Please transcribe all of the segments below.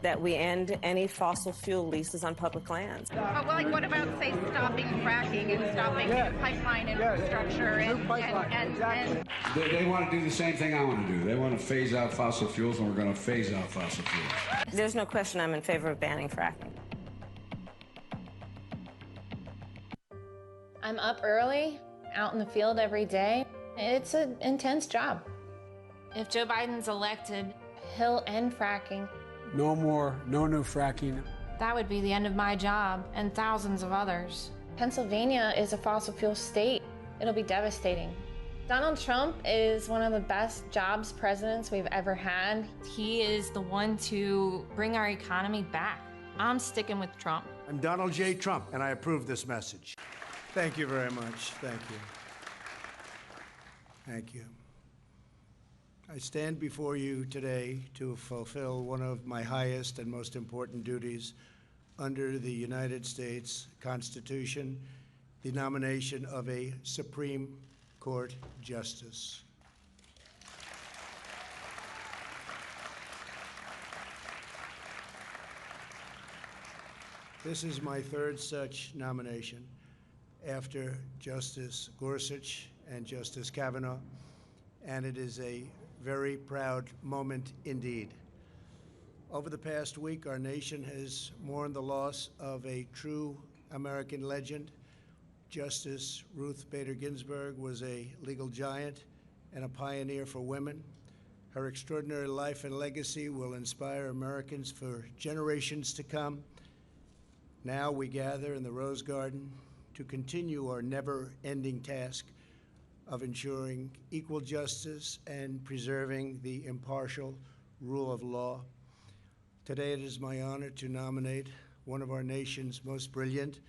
that we end any fossil fuel leases on public lands. Well, like, what about, say, stopping fracking and stopping new pipeline infrastructure? Exactly. They want to do the same thing I want to do. They want to phase out fossil fuels, and we're going to phase out fossil fuels. There's no question I'm in favor of banning fracking. I'm up early, out in the field every day. It's an intense job. If Joe Biden's elected, he'll end fracking. No new fracking. That would be the end of my job and thousands of others. Pennsylvania is a fossil fuel state. It'll be devastating. Donald Trump is one of the best jobs presidents we've ever had. He is the one to bring our economy back. I'm sticking with Trump. I'm Donald J. Trump, and I approve this message. Thank you very much. Thank you. Thank you. I stand before you today to fulfill one of my highest and most important duties under the United States Constitution, the nomination of a Supreme Court Justice. This is my third such nomination after Justice Gorsuch and Justice Kavanaugh, and it is a very proud moment indeed. Over the past week, our nation has mourned the loss of a true American legend. Justice Ruth Bader Ginsburg was a legal giant and a pioneer for women. Her extraordinary life and legacy will inspire Americans for generations to come. Now we gather in the Rose Garden to continue our never-ending task of ensuring equal justice and preserving the impartial rule of law. Today it is my honor to nominate one of our nation's most brilliant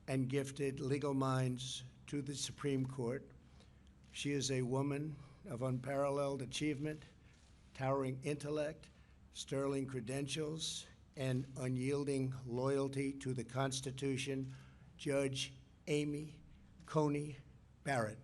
and gifted legal minds to the Supreme Court. She is a woman of unparalleled achievement, towering intellect, sterling credentials, and unyielding loyalty to the Constitution, Judge Amy Coney Barrett.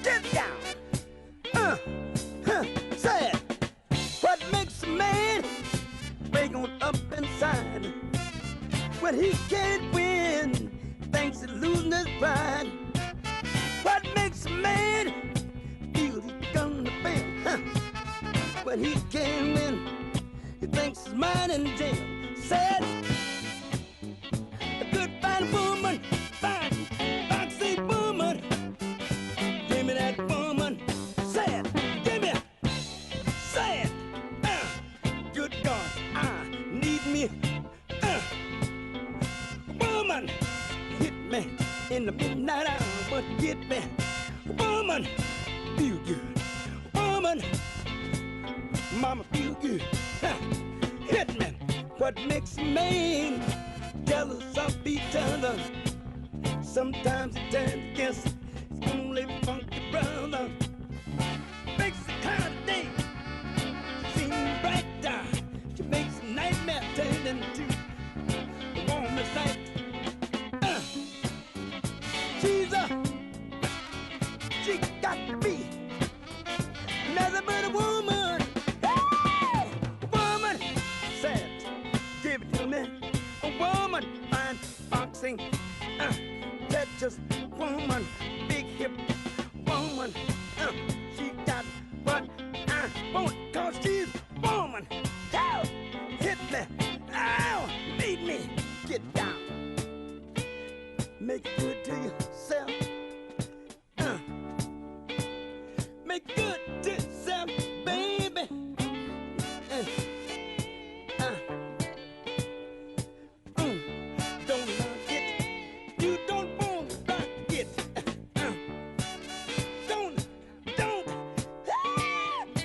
Get down. Say it. What makes a man break on up inside? When he can't win, thinks he's losing his pride. What makes a man feel he's gonna fail? When he can't win, he thinks he's mine in jail. Said a good fine woman, fine boxing woman. Give me that woman. Say it. Give me. Say it. Good God, I need me. Woman, hit me in the midnight hour, but get me. Woman, feel good. Woman, mama feel good. Hit me. What makes a man jealous of each other? Sometimes it turns against his only funky brother. Makes the cloudy day seem brighter. She makes a nightmare turn into the warmest night. She got to be nothing but a woman. Hey! Woman, said, give it to me. A woman, fine boxing, tattoo. gorgeous woman, big hip woman. She got what I want, cause she's woman. Ow, hit me, ow, made me get down. Make it good to yourself. Make good to yourself, baby. Don't knock it. You don't want to rock it.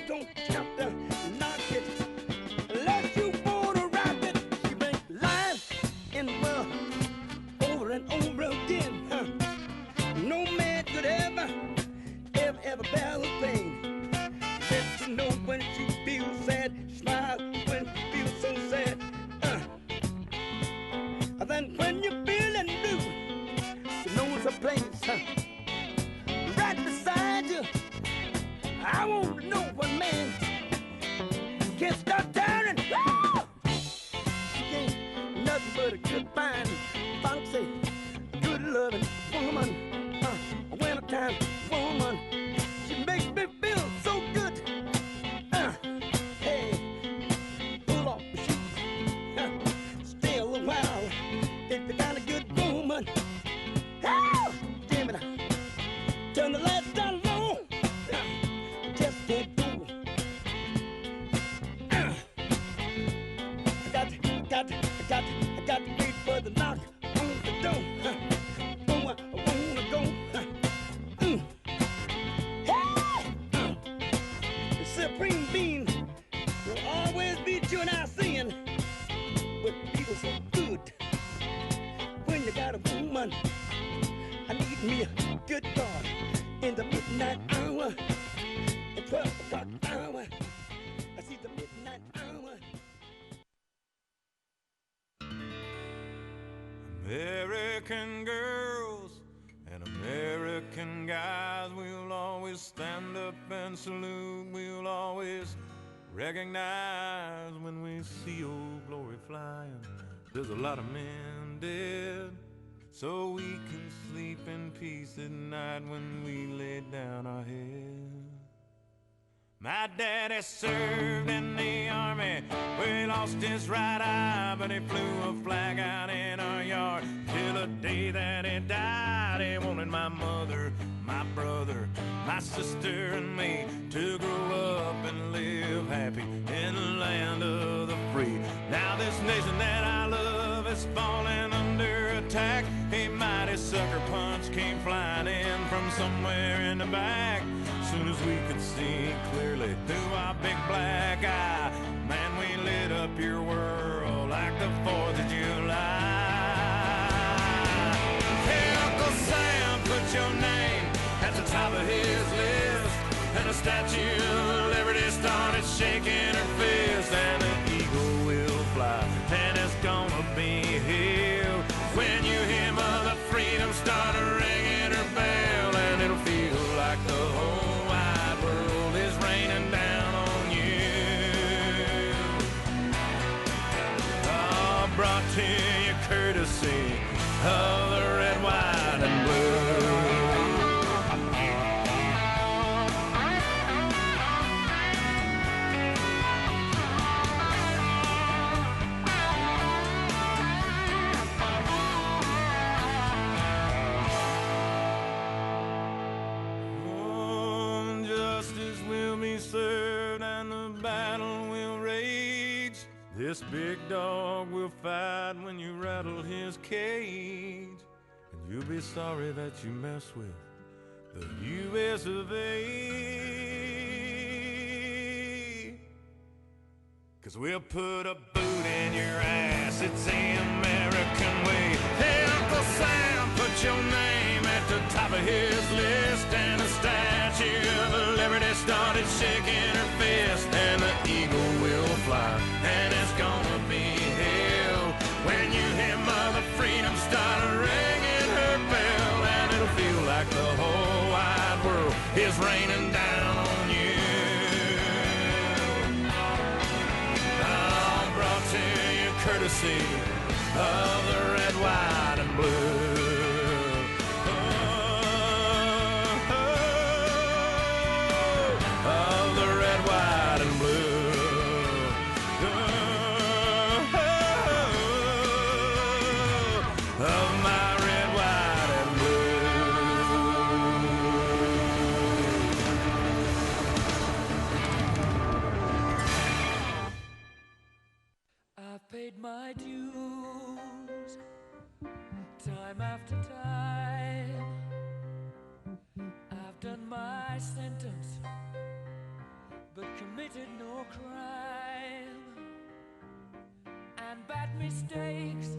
Don't stop to knock it. Unless you want to rock it. She bring life in the world over and over again. No man could ever bear the pain. Let you know when she feels sad. Smile when she feels so sad. Then when you're feeling blue, she knows a place right beside you. I want to know what man can't stop turning. She ain't nothing but a good, fine, foxy, good loving woman, a wintertime woman. She makes me feel so good. Hey, pull off the shoes, stay a little while. If you got a good woman, oh, damn it, turn the lights down low. Just can't do it. I got to wait for the knock on the door. Oh, I wanna go. The supreme being will always be you and I sin, but feels so good when you got a woman. I need me a good God in the midnight hour, the 12 o'clock hour. I see the midnight hour. American girls and American guys, we'll always stand up and salute. We'll always recognize when we see old glory flying. There's a lot of men dead, so we can sleep in peace at night when we lay down our head. My daddy served in the army, where he lost his right eye, but he flew a flag out in our yard till the day that he died. He wanted my mother, my brother, my sister and me to grow up and live happy in the land of the free. Now this nation that I love is falling under attack. A mighty sucker punch came flying in from somewhere in the back. Soon as we could see clearly through our big black eye, man, we lit up your world like the 4th of July. Hey, Uncle Sam, put your name at the top of his list, and the Statue of Liberty started shaking her fist, and an eagle will fly, and it's gonna be here when you hear Mother Freedom start ringing her bell, and it'll feel like the whole raining down on you. Oh, brought to you courtesy of the red, white, and blue. Served and the battle will rage. This big dog will fight when you rattle his cage, and you'll be sorry that you mess with the U.S. of A. 'Cause we'll put a boot in your ass, it's the American way. Hey, Uncle Sam, put your name at the top of his list, and the Statue of Liberty started shaking her fist, and the eagle will fly, and it's gonna be hell when you hear Mother Freedom start ringing her bell, and it'll feel like the whole wide world is raining down on you. Oh, brought to you courtesy of the red, white, and blue. mistakes.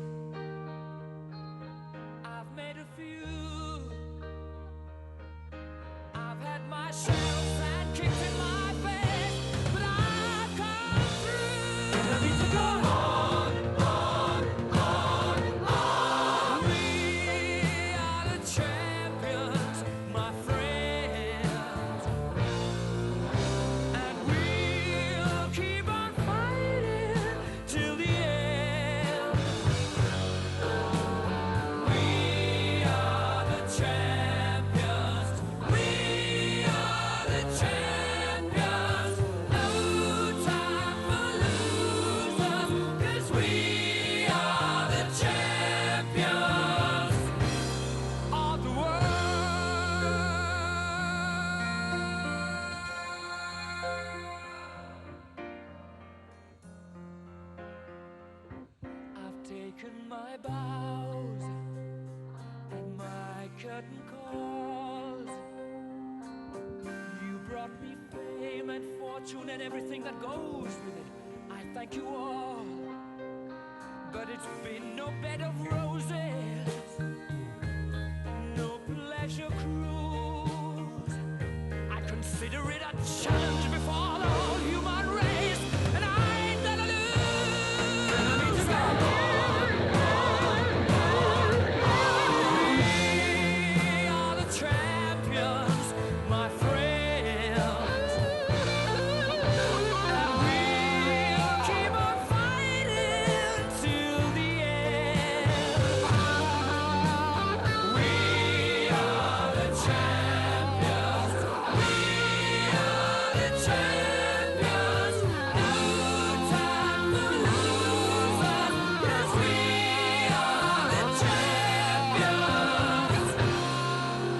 I've made a few. I've had my shells and kicked in my face, but I've come through. And I need to go on, on. We are the champions, my friends, and we'll keep on fighting till the end. We are the champions. We are the champions. No time for losers, 'cause we are the champions of the world. I've taken my bows and my curtain calls. You brought me fame and fortune and everything that goes with it. I thank you all, but it's been no bed of roses, no pleasure cruise. I consider it a challenge before the whole human race, and I ain't gonna lose. And I need to go on. We are the champions, my friends, and we'll keep on fighting till the end. We are the champions. We are the champions. No time for losers, 'cause we are the champions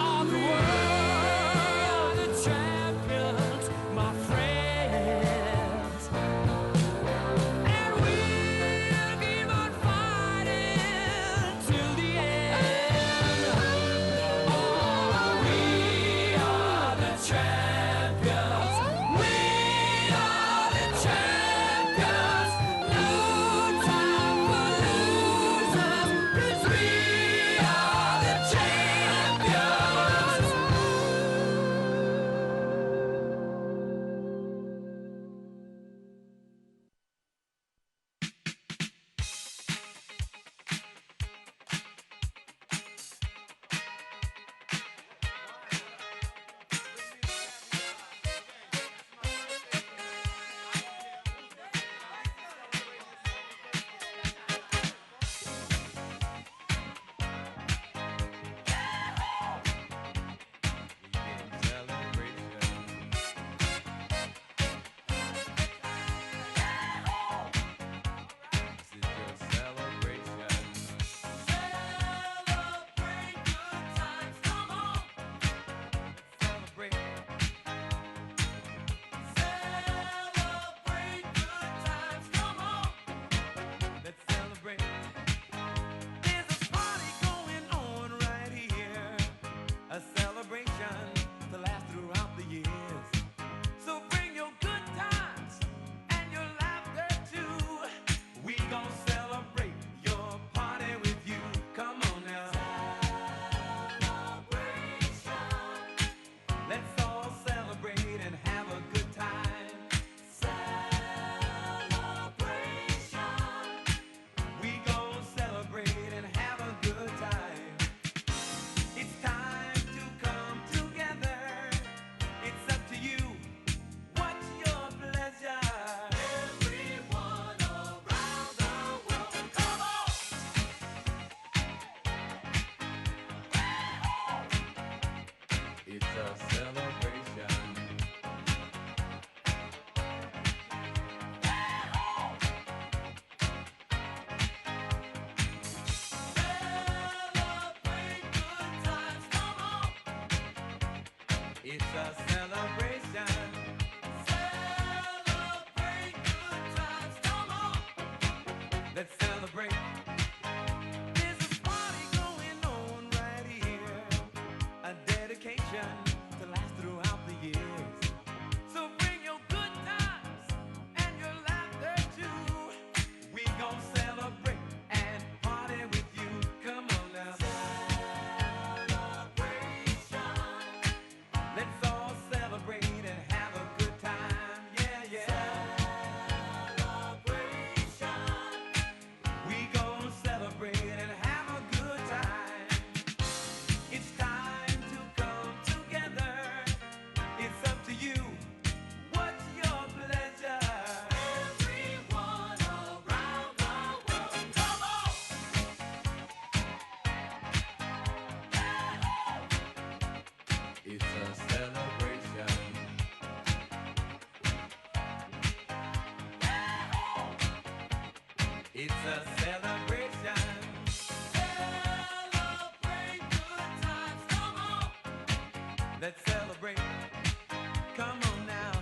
of the world. The champions, my friends, and we'll keep on fighting till the end. Oh, we are the champions. We are the champions. No time for losers, 'cause we are the champions. It's a celebration. Celebrate good times, come on. Let's celebrate. There's a party going on right here. A dedication to last throughout the years. So bring your good times and your laughter too. We gon' celebrate It's a celebration. Celebrate good times, come on. Let's celebrate. Come on now.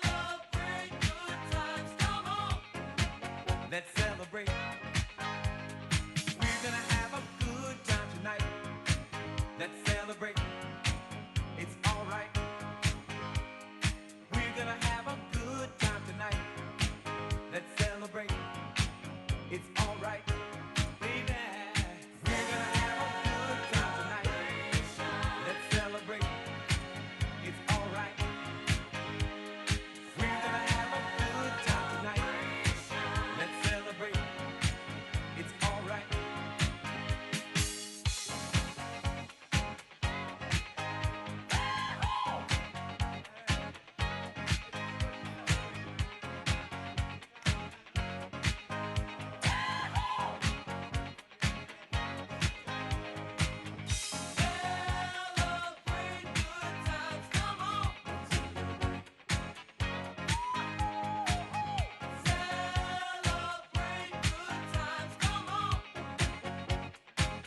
Celebrate good times, come on. Let's celebrate. We're gonna have a good time tonight. Let's celebrate. It's all right. We're gonna have a good time tonight. Let's celebrate. It's all right, baby. We're gonna have a good time tonight. Let's celebrate. It's all right. We're gonna have a good time tonight. Let's celebrate. It's all right.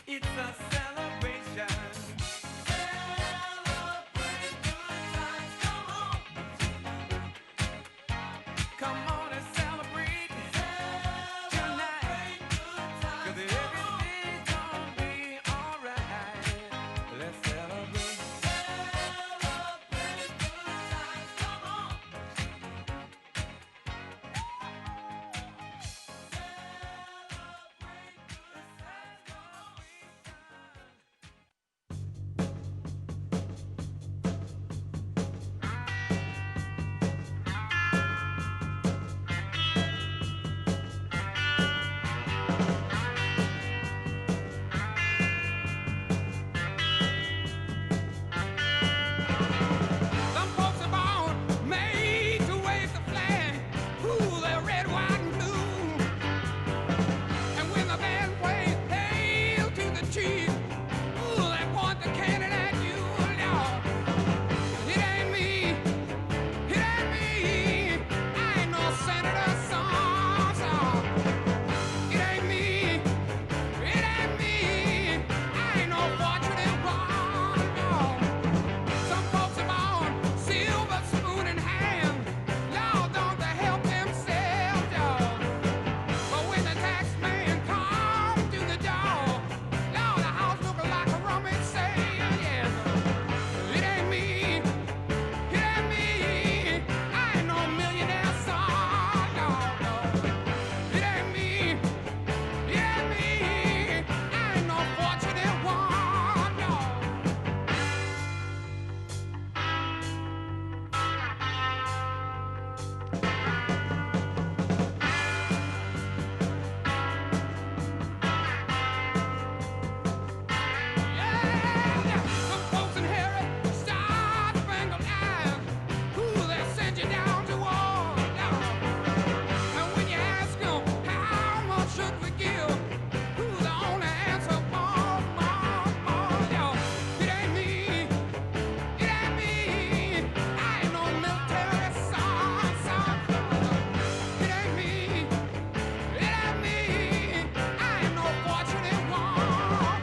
It's a celebration. Celebrate good times, come on. Come on and celebrate tonight. 'Cause everything's gonna be alright. Let's celebrate. Celebrate good times, come on. Some folks are born made to wave the flag. Ooh, they're red, white, and blue. And when the band plays "Hail to the Chief," ooh, they point the cannon at you. Lord, it ain't me. It ain't me. I ain't no senator, son. It ain't me. It ain't me. I ain't no fortunate one. No. Some folks are born silver spoon in hand. Lord, don't they help themselves, y'all? But when the tax man comes through the door, Lord, the house looking like a rummage sale, yes. It ain't me. It ain't me. I ain't no millionaire son, no, no. It ain't me. It ain't me. I ain't no fortunate one, no. Yeah, some folks inherit star-spangled eyes. Ooh, they'll send you down to war. And when you ask them how much should we give, ooh, the only answer more. Yo, it ain't me. It ain't me. I ain't no military son. It ain't me. It ain't me. I ain't no fortunate one.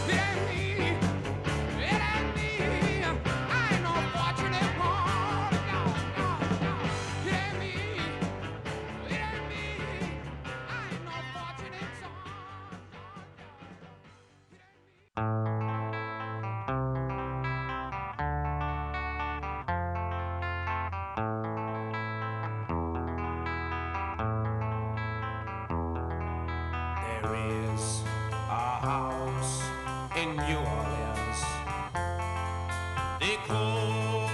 It ain't me. It ain't me. I ain't no fortunate one. No, no, no. It ain't me. It ain't me. I ain't no fortunate son. There is a house in New Orleans they call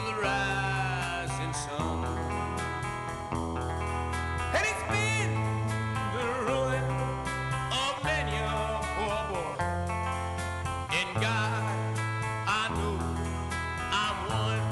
the rising sun, and it's been the ruin of many a poor boy. And God, I know I'm one.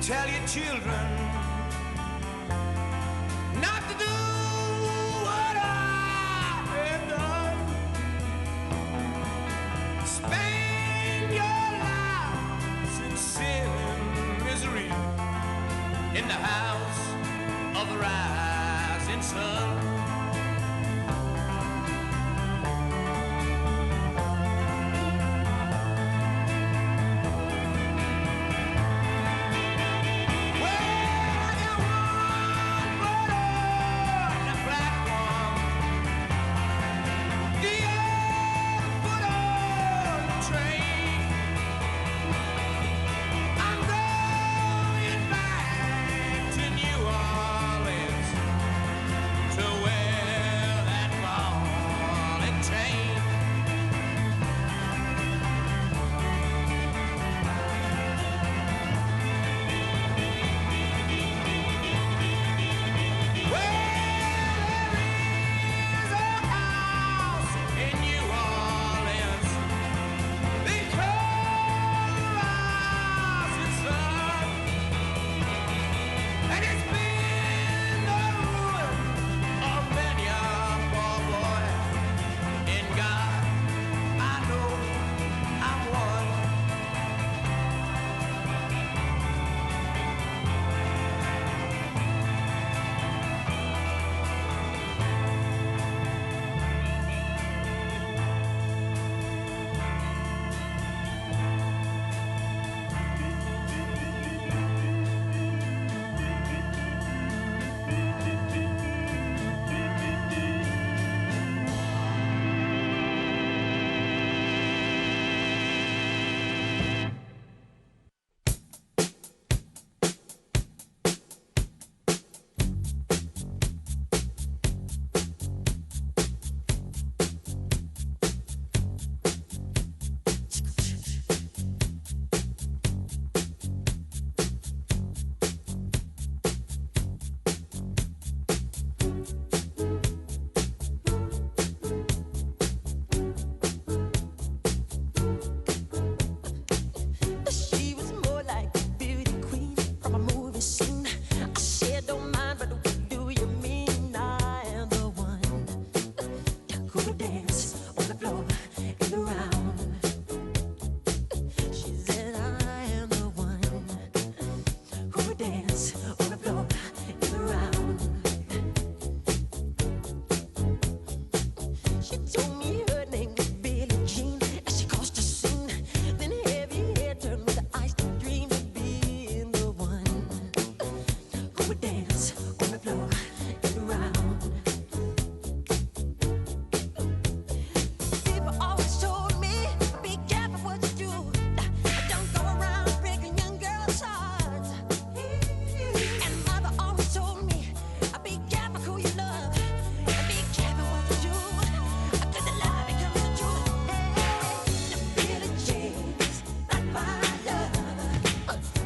tell your children not to do what I have done. Spend your lives in sin and misery in the house of the rising sun.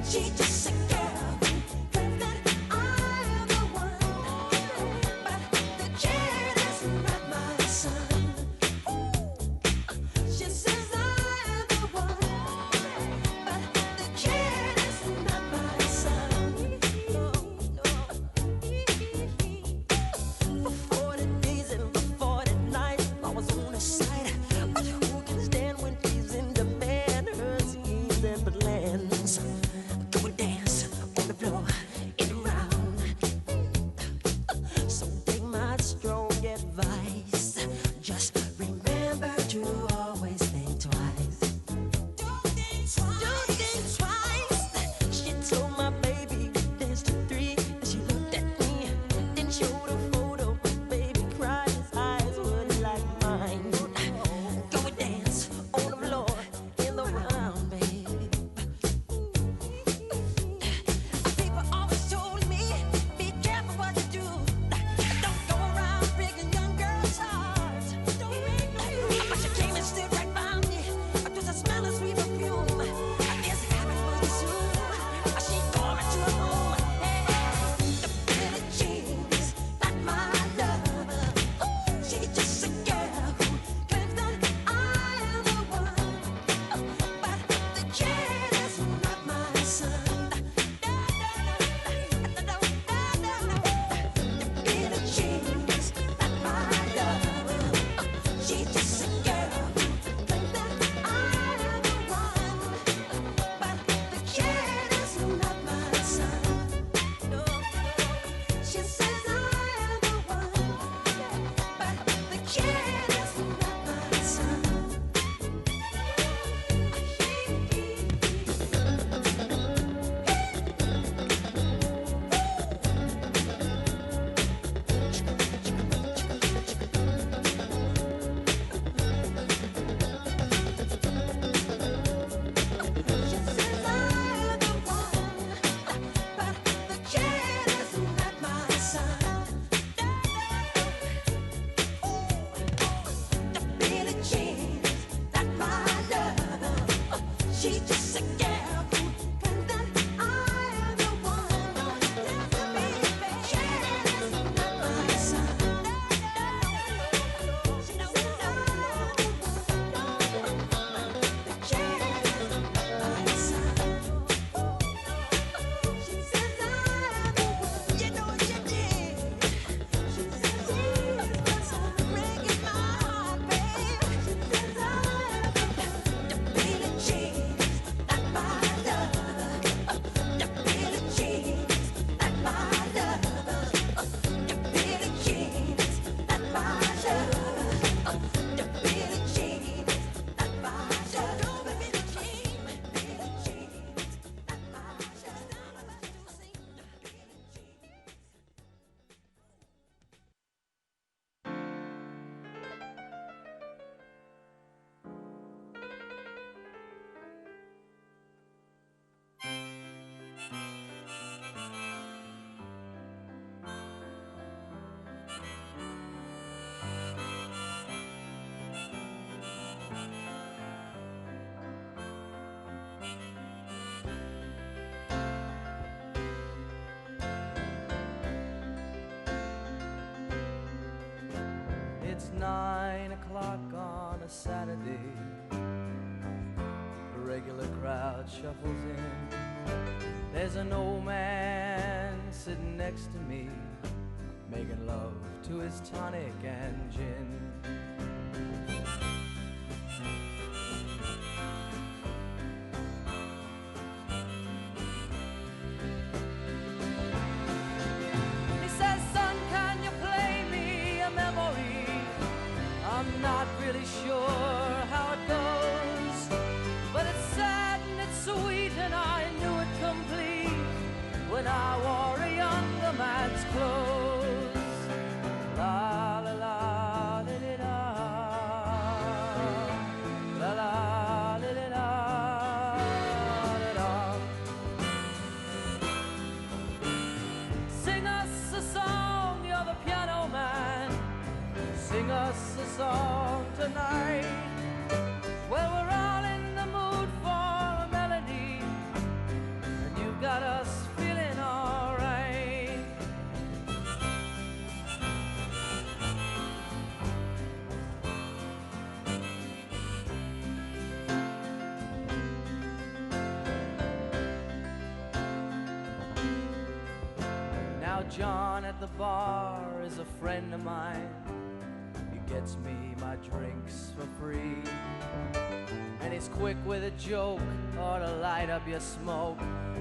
She just a girl that I it's 9 o'clock on a Saturday. The regular crowd shuffles in. There's an old man sitting next to me, making love to his tonic and gin. He says, son, can you play me a memory? I'm not really sure how it goes, but it's sad and it's sweet and I knew it complete when I wore a younger man's clothes. La la la li li la, la la li li la, li la. Sing us a song, you're the piano man. Sing us a song tonight. Well, we're all in the mood for a melody, and you've got us feeling all right. Now John at the bar is a friend of mine. He gets me my drinks for free, and he's quick with a joke or to light up your smoke,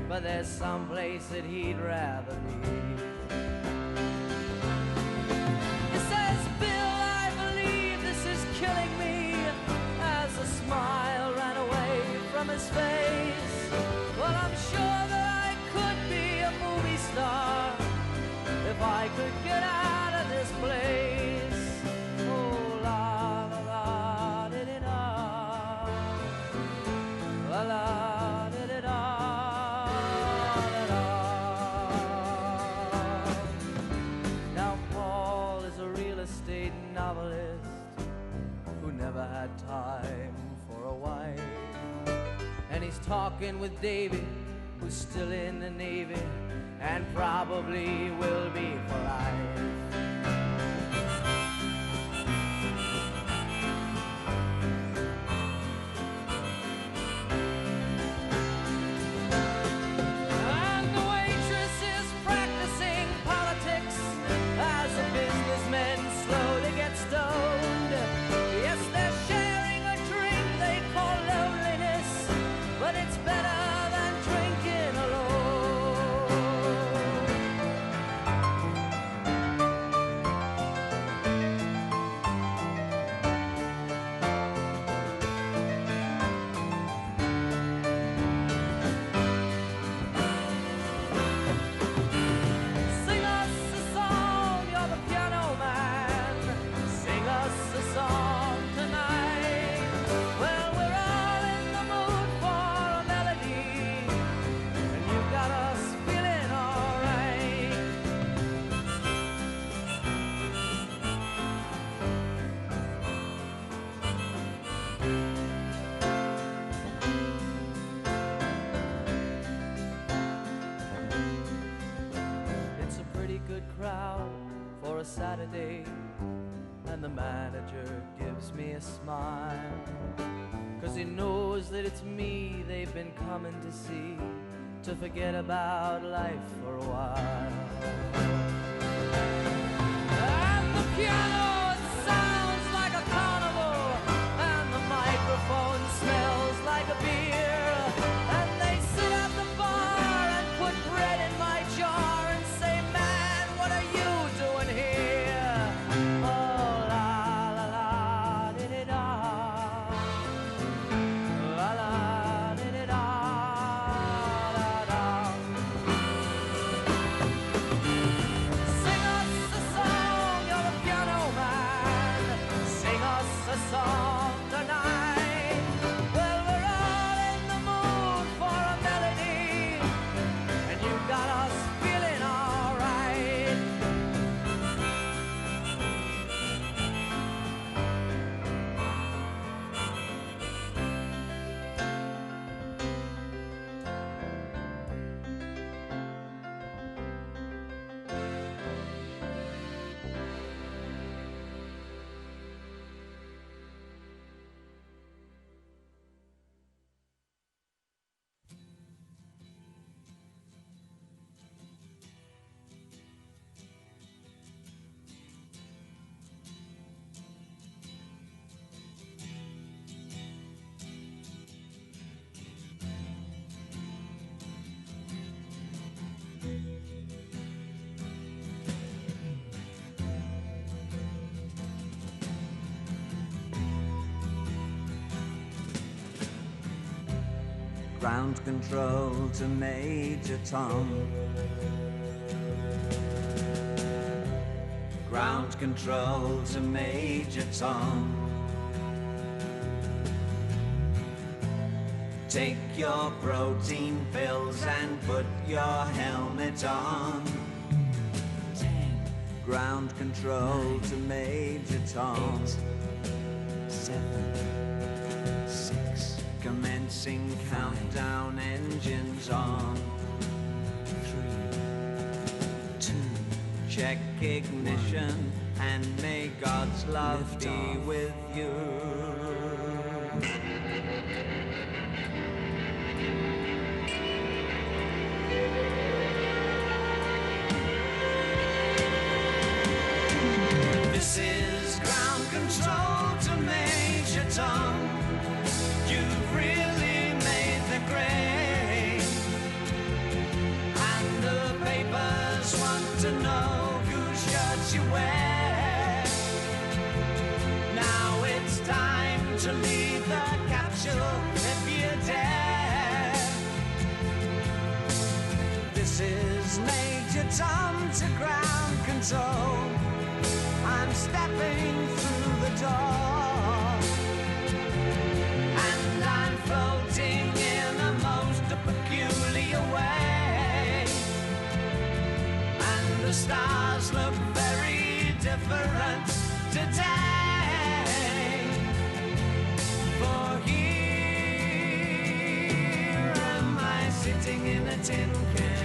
but there's some place that he'd rather be. He says, Bill, I believe this is killing me, as a smile ran away from his face. Well, I'm sure that I could be a movie star if I could get out of this place. Oh, la la la di di da, la la di di da, da da. Now Paul is a real estate novelist who never had time for a wife, and he's talking with David, who's still in the Navy and probably will be for life. And the waitress is practicing politics as the businessmen slowly get stoned. Yes, they're sharing a drink they call loneliness, but it's better than drinking alone. Sing us a song, you're the piano man. Sing us a song tonight. Well, we're all in the mood for a melody, and you've got us feeling all right. It's a pretty good crowd for a Saturday, and the manager gives me a smile, 'cause he knows that it's me they've been coming to see, to forget about life for a while. And the piano, it sounds like a carnival, and the microphone smells like a beer, and they sit at the bar and put bread in my jar and say, man, what are you doing here? Oh, la la la di di da, la la di di da, da da. Sing us a song, you're the piano man. Sing us a song tonight. Well, we're all in the mood for a melody, and you got us feeling all right. Ground control to Major Tom. Ground control to Major Tom. Take your protein pills and put your helmet on. 10. Ground control 9, to Major Tom. 8, 7, 6. Commencing 5, countdown, engines on. 3, 2. Check ignition 1, and may God's love be off with you. This is ground control to Major Tom. You've really made the grade, and the papers want to know whose shirts you wear. Now it's time to leave the capsule if you dare. This is Major Tom to ground control. I'm stepping through the door, and I'm floating in a most peculiar way, and the stars look very different today. For here am I sitting in a tin can.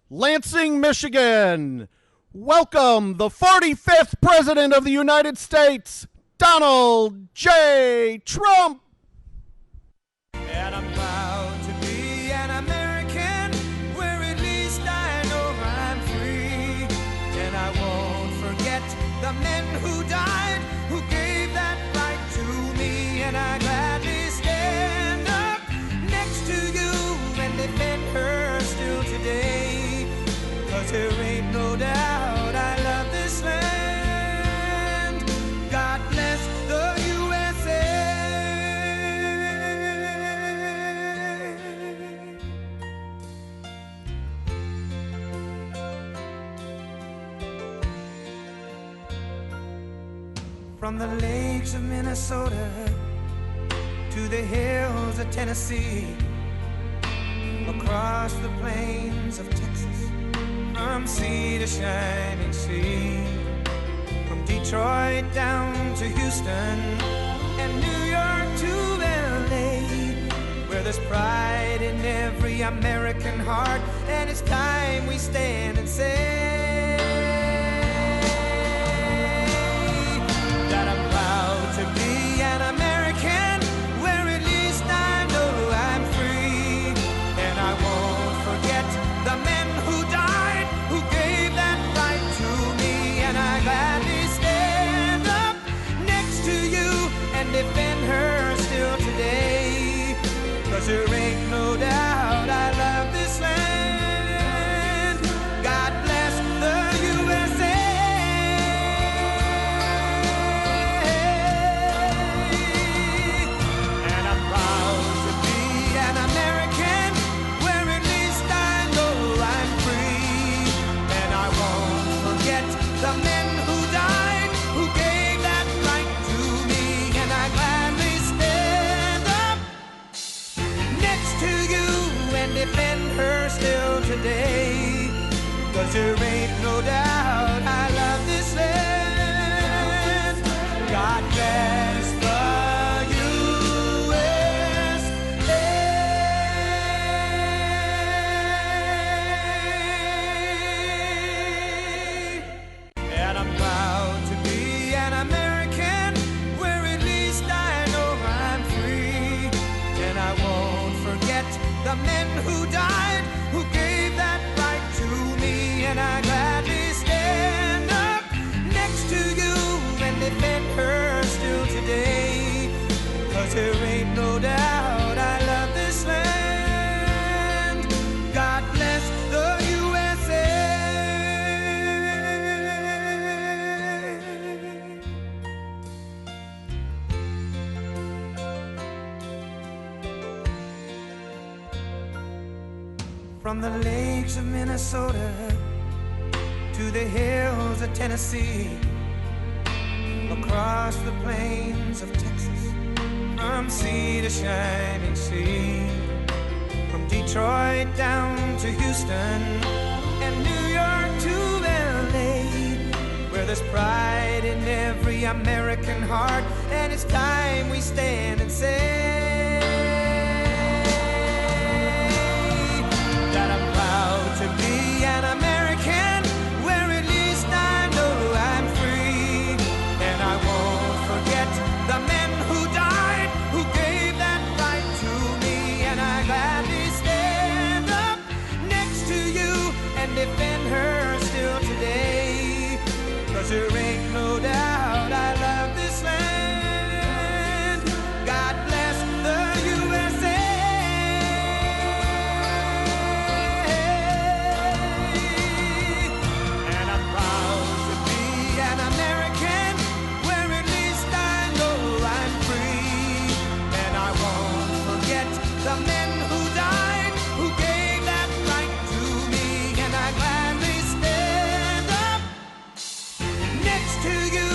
Lansing, Michigan. Welcome the 45th President of the United States, Donald J. Trump. And I'm proud to be an American, where at least I know I'm free. And I won't forget the men who died, who gave that right to me. And I gladly stand up next to you and defend her still today. 'Cause there ain't no doubt I love this land. God bless the USA. From the lakes of Minnesota to the hills of Tennessee, across the plains of Texas, from sea to shining sea, from Detroit down to Houston and New York to LA, where there's pride in every American heart, and it's time we stand and say that I'm proud to be an American, where at least I know I'm free, and I won't forget the men who died the men who died, who gave that right to me, and I gladly stand up next to you and defend her still today. 'Cause there ain't no doubt I love this land. God bless the USA. And I'm proud to be an American, where at least I know I'm free. And I won't forget the men who died, who gave that right to me. And I gladly stand up next to you and defend her still today. 'Cause there ain't no doubt I love this land. God bless the USA. From the lakes of Minnesota to the hills of Tennessee, across the plains of Texas, from sea to shining sea, from Detroit down to Houston and New York to LA, where there's pride in every American heart, and it's time we stand and say that I'm proud to be an American, where at least I know I'm free. And I won't forget the men who died, who gave that right to me. And I gladly stand up next to you and defend her still today. 'Cause there ain't no doubt I love this land. God bless the USA. And I'm proud to be an American, where at least I know I'm free. And I won't forget the men who died, who gave that right to me. And I gladly stand up next to you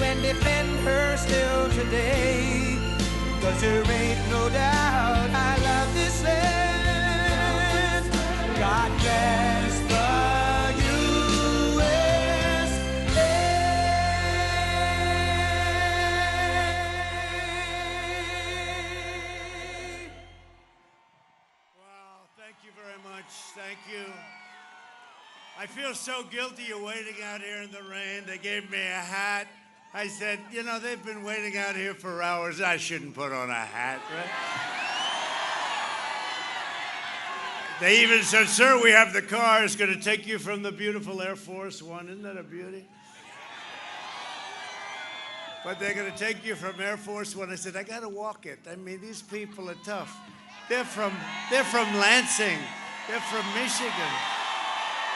and defend her still today. 'Cause there ain't no doubt I love this land. God bless the USA. Wow, thank you very much. Thank you. I feel so guilty of waiting out here in the rain. They gave me a hat. I said, you know, they've been waiting out here for hours. I shouldn't put on a hat, right? They even said, sir, we have the car. It's going to take you from the beautiful Air Force One. Isn't that a beauty? But they're going to take you from Air Force One. I said, I got to walk it. I mean, these people are tough. They're from Lansing. They're from Michigan.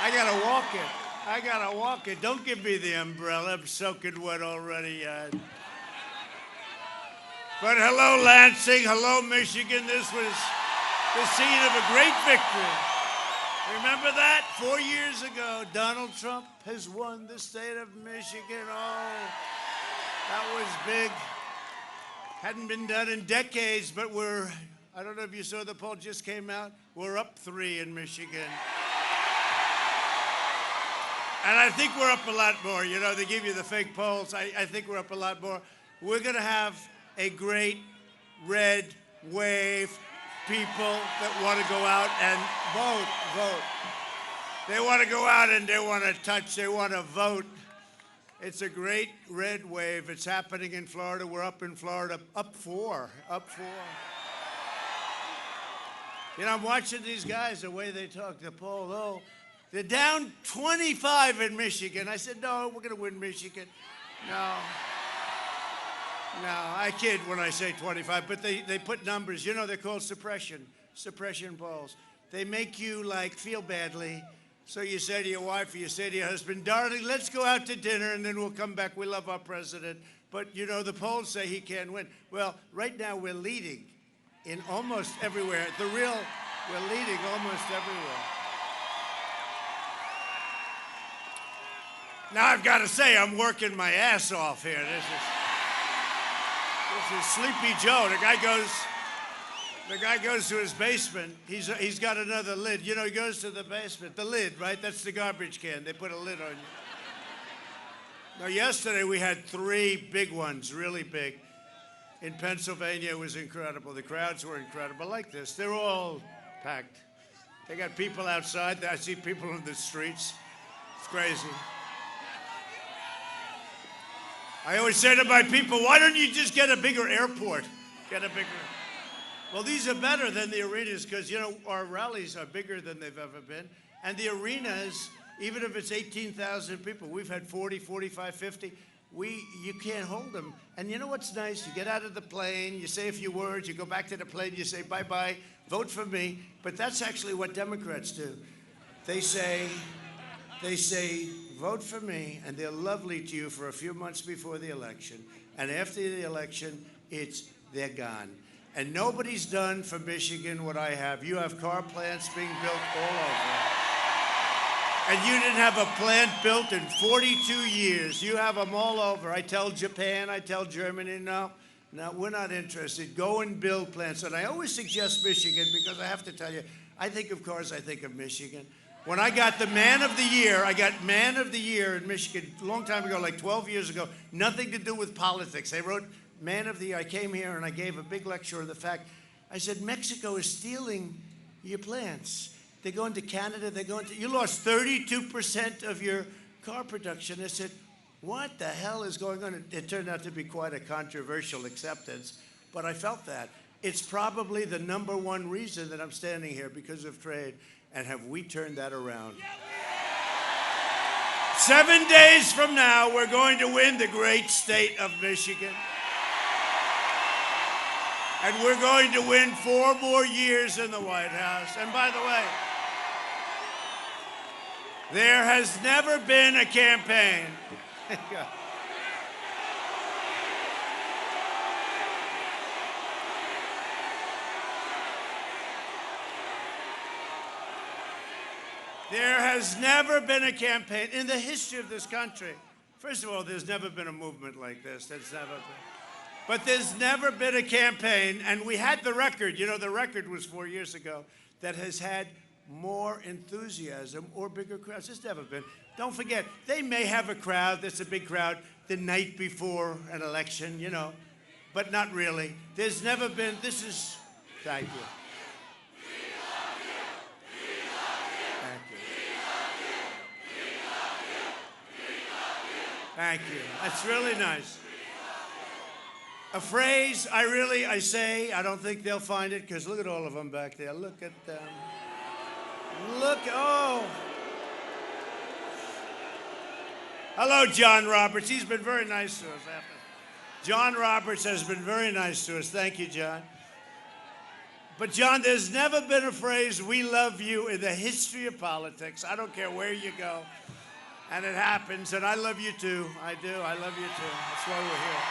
I got to walk it. I got to walk it. Don't give me the umbrella. I'm soaking wet already. But hello, Lansing. Hello, Michigan. This was the scene of a great victory. Remember that? 4 years ago, Donald Trump has won the state of Michigan. Oh, that was big. Hadn't been done in decades, but I don't know if you saw the poll just came out. We're up 3 in Michigan. And I think we're up a lot more. You know, they give you the fake polls. I think we're up a lot more. We're going to have a great red wave, people that want to go out and vote. They want to go out and they want to touch, they want to vote. It's a great red wave. It's happening in Florida. We're up in Florida, up 4. You know, I'm watching these guys, the way they talk, the poll. Oh, they're down 25 in Michigan. I said, no, we're going to win Michigan. No, I kid when I say 25, but they put numbers. You know, they're called suppression polls. They make you, like, feel badly. So you say to your wife or you say to your husband, darling, let's go out to dinner and then we'll come back. We love our president. But, you know, the polls say he can't win. Well, right now we're leading in almost everywhere. We're leading almost everywhere. Now I've got to say, I'm working my ass off here. This is Sleepy Joe. The guy goes to his basement. He's got another lid. You know, he goes to the basement. The lid, right? That's the garbage can. They put a lid on you. Now, yesterday we had 3 big ones, really big. In Pennsylvania, it was incredible. The crowds were incredible. Like this, they're all packed. They got people outside. I see people in the streets. It's crazy. I always say to my people, why don't you just get a bigger airport? Get a bigger. Well, these are better than the arenas because, you know, our rallies are bigger than they've ever been. And the arenas, even if it's 18,000 people, we've had 40, 45, 50. You can't hold them. And you know what's nice? You get out of the plane, you say a few words, you go back to the plane, you say bye-bye, vote for me. But that's actually what Democrats do. They say, vote for me, and they're lovely to you for a few months before the election. And after the election, they're gone. And nobody's done for Michigan what I have. You have car plants being built all over. And you didn't have a plant built in 42 years. You have them all over. I tell Japan, I tell Germany, no, we're not interested. Go and build plants. And I always suggest Michigan because I have to tell you, I think of cars, I think of Michigan. When I got the Man of the Year, I got Man of the Year in Michigan a long time ago, like 12 years ago, nothing to do with politics. They wrote Man of the Year. I came here and I gave a big lecture of the fact, I said, Mexico is stealing your plants. They're going to Canada, you lost 32% of your car production. I said, what the hell is going on? It turned out to be quite a controversial acceptance, but I felt that. It's probably the #1 reason that I'm standing here because of trade. And have we turned that around? 7 days from now, we're going to win the great state of Michigan. And we're going to win 4 more years in the White House. And by the way, there has never been a campaign. There has never been a campaign in the history of this country. First of all, there's never been a movement like this. There's never been. But there's never been a campaign, and we had the record. You know, the record was 4 years ago that has had more enthusiasm or bigger crowds. There's never been. Don't forget, they may have a crowd that's a big crowd the night before an election, you know, but not really. There's never been. This is. Thank you. Thank you. That's really nice. A phrase I say, I don't think they'll find it, because look at all of them back there. Look at them. Look, oh. Hello, John Roberts. He's been very nice to us. John Roberts has been very nice to us. Thank you, John. But, John, there's never been a phrase, we love you, in the history of politics. I don't care where you go. And it happens, and I love you too. I do. I love you too. That's why we're here.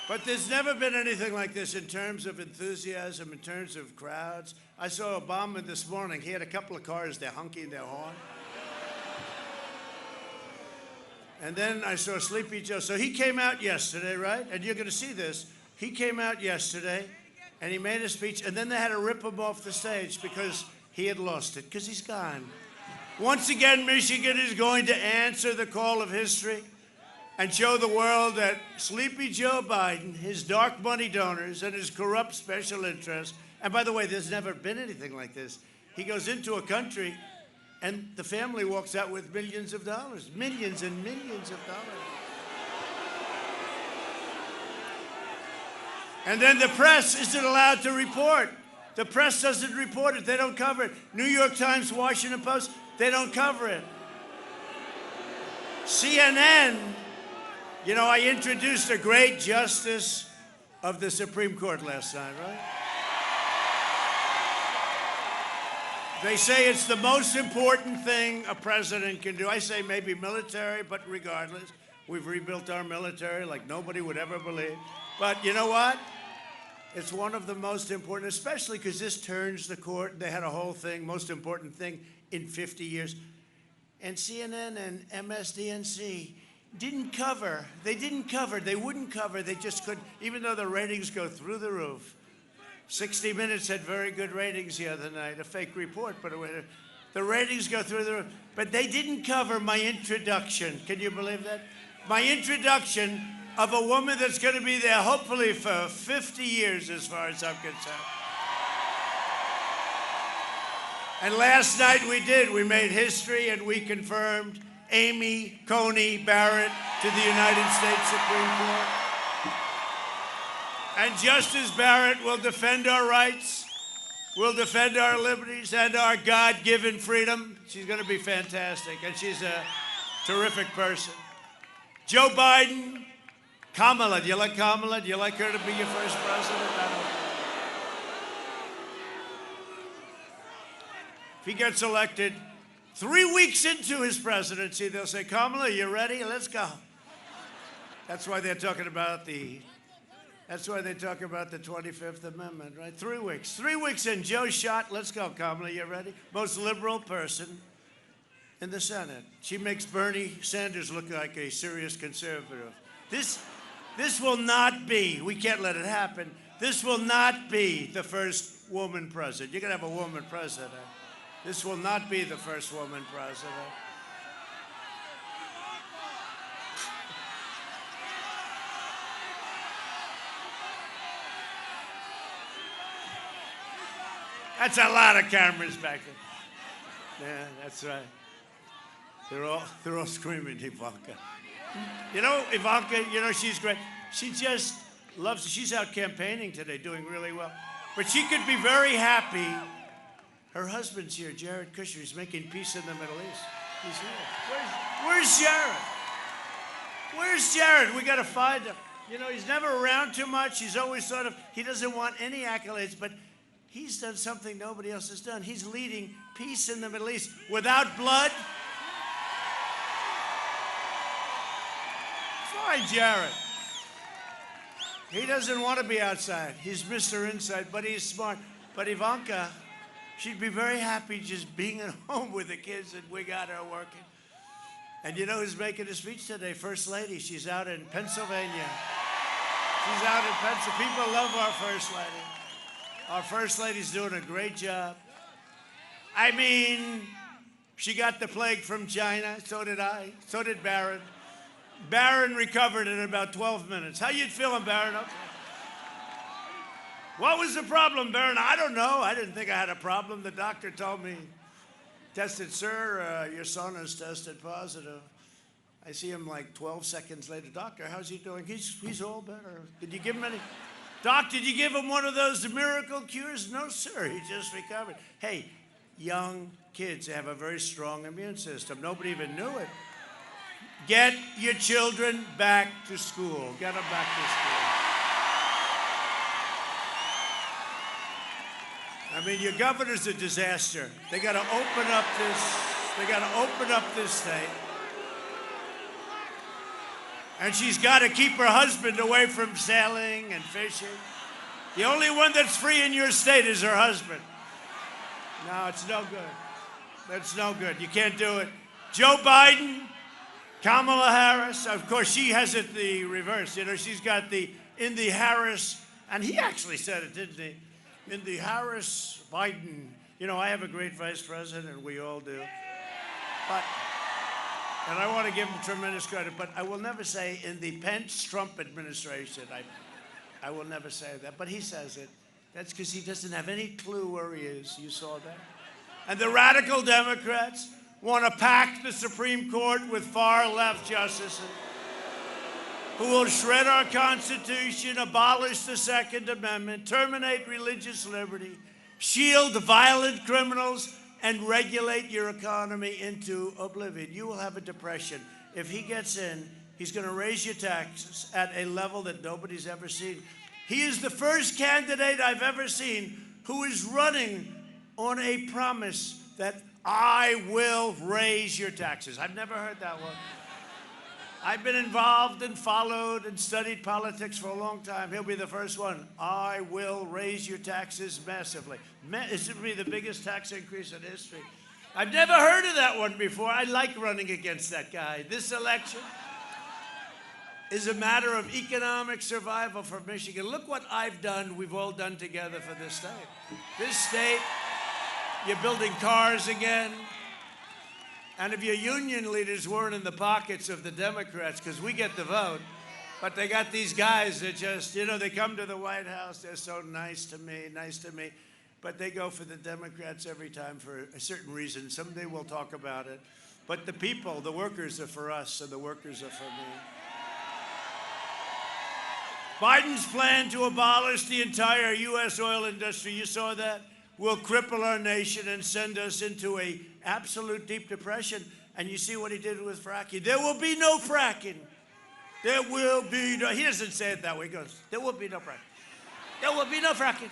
But there's never been anything like this in terms of enthusiasm, in terms of crowds. I saw Obama this morning. He had a couple of cars, they're honking their horn. And then I saw Sleepy Joe. So he came out yesterday, right? And you're going to see this. He came out yesterday, and he made a speech, and then they had to rip him off the stage because he had lost it, because he's gone. Once again, Michigan is going to answer the call of history and show the world that Sleepy Joe Biden, his dark money donors, and his corrupt special interests, and by the way, there's never been anything like this. He goes into a country, and the family walks out with millions of dollars, millions and millions of dollars. And then the press isn't allowed to report. The press doesn't report it. They don't cover it. New York Times, Washington Post, they don't cover it. CNN, you know, I introduced a great justice of the Supreme Court last night, right? They say it's the most important thing a president can do. I say maybe military, but regardless, we've rebuilt our military like nobody would ever believe. But you know what? It's one of the most important, especially because this turns the court. They had a whole thing, most important thing in 50 years. And CNN and MSDNC didn't cover. They didn't cover. They wouldn't cover. They just couldn't, even though the ratings go through the roof. 60 Minutes had very good ratings the other night, a fake report, but the ratings go through the roof. But they didn't cover my introduction. Can you believe that? My introduction of a woman that's going to be there hopefully for 50 years as far as I'm concerned. And last night we did. We made history and we confirmed Amy Coney Barrett to the United States Supreme Court. And Justice Barrett will defend our rights, will defend our liberties and our God-given freedom. She's going to be fantastic, and she's a terrific person. Joe Biden, Kamala. Do you like Kamala? Do you like her to be your first president? I don't know. If he gets elected, 3 weeks into his presidency, they'll say, Kamala, you ready? Let's go. That's why they're talking about the 25th Amendment, right? 3 weeks. 3 weeks in, Joe's shot. Let's go, Kamala, you ready? Most liberal person in the Senate. She makes Bernie Sanders look like a serious conservative. This will not be, we can't let it happen, this will not be the first woman president. You're going to have a woman president. This will not be the first woman president. That's a lot of cameras back there. Yeah, that's right. They're all screaming, Ivanka. You know, Ivanka, you know, she's great. She just loves it. She's out campaigning today, doing really well. But she could be very happy. Her husband's here, Jared Kushner. He's making peace in the Middle East. He's here. Where's Jared? Where's Jared? We got to find him. You know, he's never around too much. He's always sort of, he doesn't want any accolades, but he's done something nobody else has done. He's leading peace in the Middle East without blood. Find Jared. He doesn't want to be outside. He's Mr. Inside, but he's smart. But Ivanka, she'd be very happy just being at home with the kids, and we got her working. And you know who's making a speech today? First Lady. She's out in Pennsylvania. She's out in Pennsylvania. People love our First Lady. Our First Lady's doing a great job. I mean, she got the plague from China. So did I. So did Barron. Barron recovered in about 12 minutes. How you feeling, Barron? Okay. What was the problem, Barron? I don't know. I didn't think I had a problem. The doctor told me, tested, sir, your son has tested positive. I see him like 12 seconds later. Doctor, how's he doing? He's all better. Did you give him any? Doc, did you give him one of those miracle cures? No, sir. He just recovered. Hey, young kids have a very strong immune system. Nobody even knew it. Get your children back to school. Get them back to school. I mean, your governor's a disaster. They got to open up this. They got to open up this state. And she's got to keep her husband away from sailing and fishing. The only one that's free in your state is her husband. No, it's no good. That's no good. You can't do it. Joe Biden, Kamala Harris, of course, she has it the reverse. You know, she's got in the Harris, and he actually said it, didn't he? In the Harris-Biden, you know, I have a great vice president, and we all do. And I want to give him tremendous credit, but I will never say in the Pence-Trump administration. I will never say that, but he says it. That's because he doesn't have any clue where he is. You saw that? And the radical Democrats want to pack the Supreme Court with far-left justices who will shred our Constitution, abolish the Second Amendment, terminate religious liberty, shield violent criminals, and regulate your economy into oblivion. You will have a depression. If he gets in, he's going to raise your taxes at a level that nobody's ever seen. He is the first candidate I've ever seen who is running on a promise that I will raise your taxes. I've never heard that one. I've been involved and followed and studied politics for a long time. He'll be the first one. I will raise your taxes massively. This will be the biggest tax increase in history. I've never heard of that one before. I like running against that guy. This election is a matter of economic survival for Michigan. Look what I've done, we've all done together for this state. This state, you're building cars again. And if your union leaders weren't in the pockets of the Democrats, because we get the vote, but they got these guys that just, you know, they come to the White House, they're so nice to me, but they go for the Democrats every time for a certain reason. Someday we'll talk about it. But the people, the workers are for us, and the workers are for me. Biden's plan to abolish the entire U.S. oil industry, you saw that, will cripple our nation and send us into an absolute deep depression. And you see what he did with fracking. There will be no fracking. There will be no, he doesn't say it that way. He goes, there will be no fracking. There will be no fracking.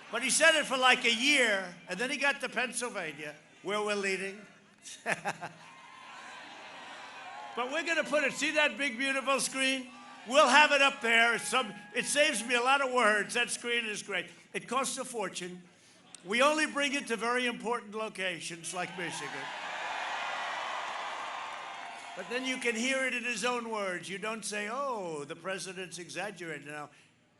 But he said it for like a year, and then he got to Pennsylvania, where we're leading. But we're going to put it, see that big, beautiful screen? We'll have it up there. It saves me a lot of words. That screen is great. It costs a fortune. We only bring it to very important locations like Michigan. But then you can hear it in his own words. You don't say, oh, the president's exaggerating now.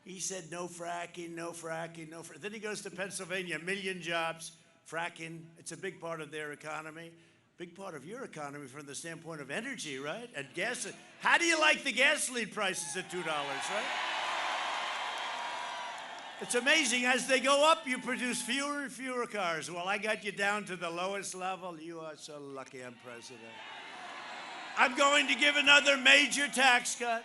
He said no fracking, no fracking, no fracking. Then he goes to Pennsylvania, 1 million jobs, fracking. It's a big part of their economy. Big part of your economy from the standpoint of energy, right? And gas. How do you like the gasoline prices at $2, right? It's amazing. As they go up, you produce fewer and fewer cars. Well, I got you down to the lowest level. You are so lucky I'm president. I'm going to give another major tax cut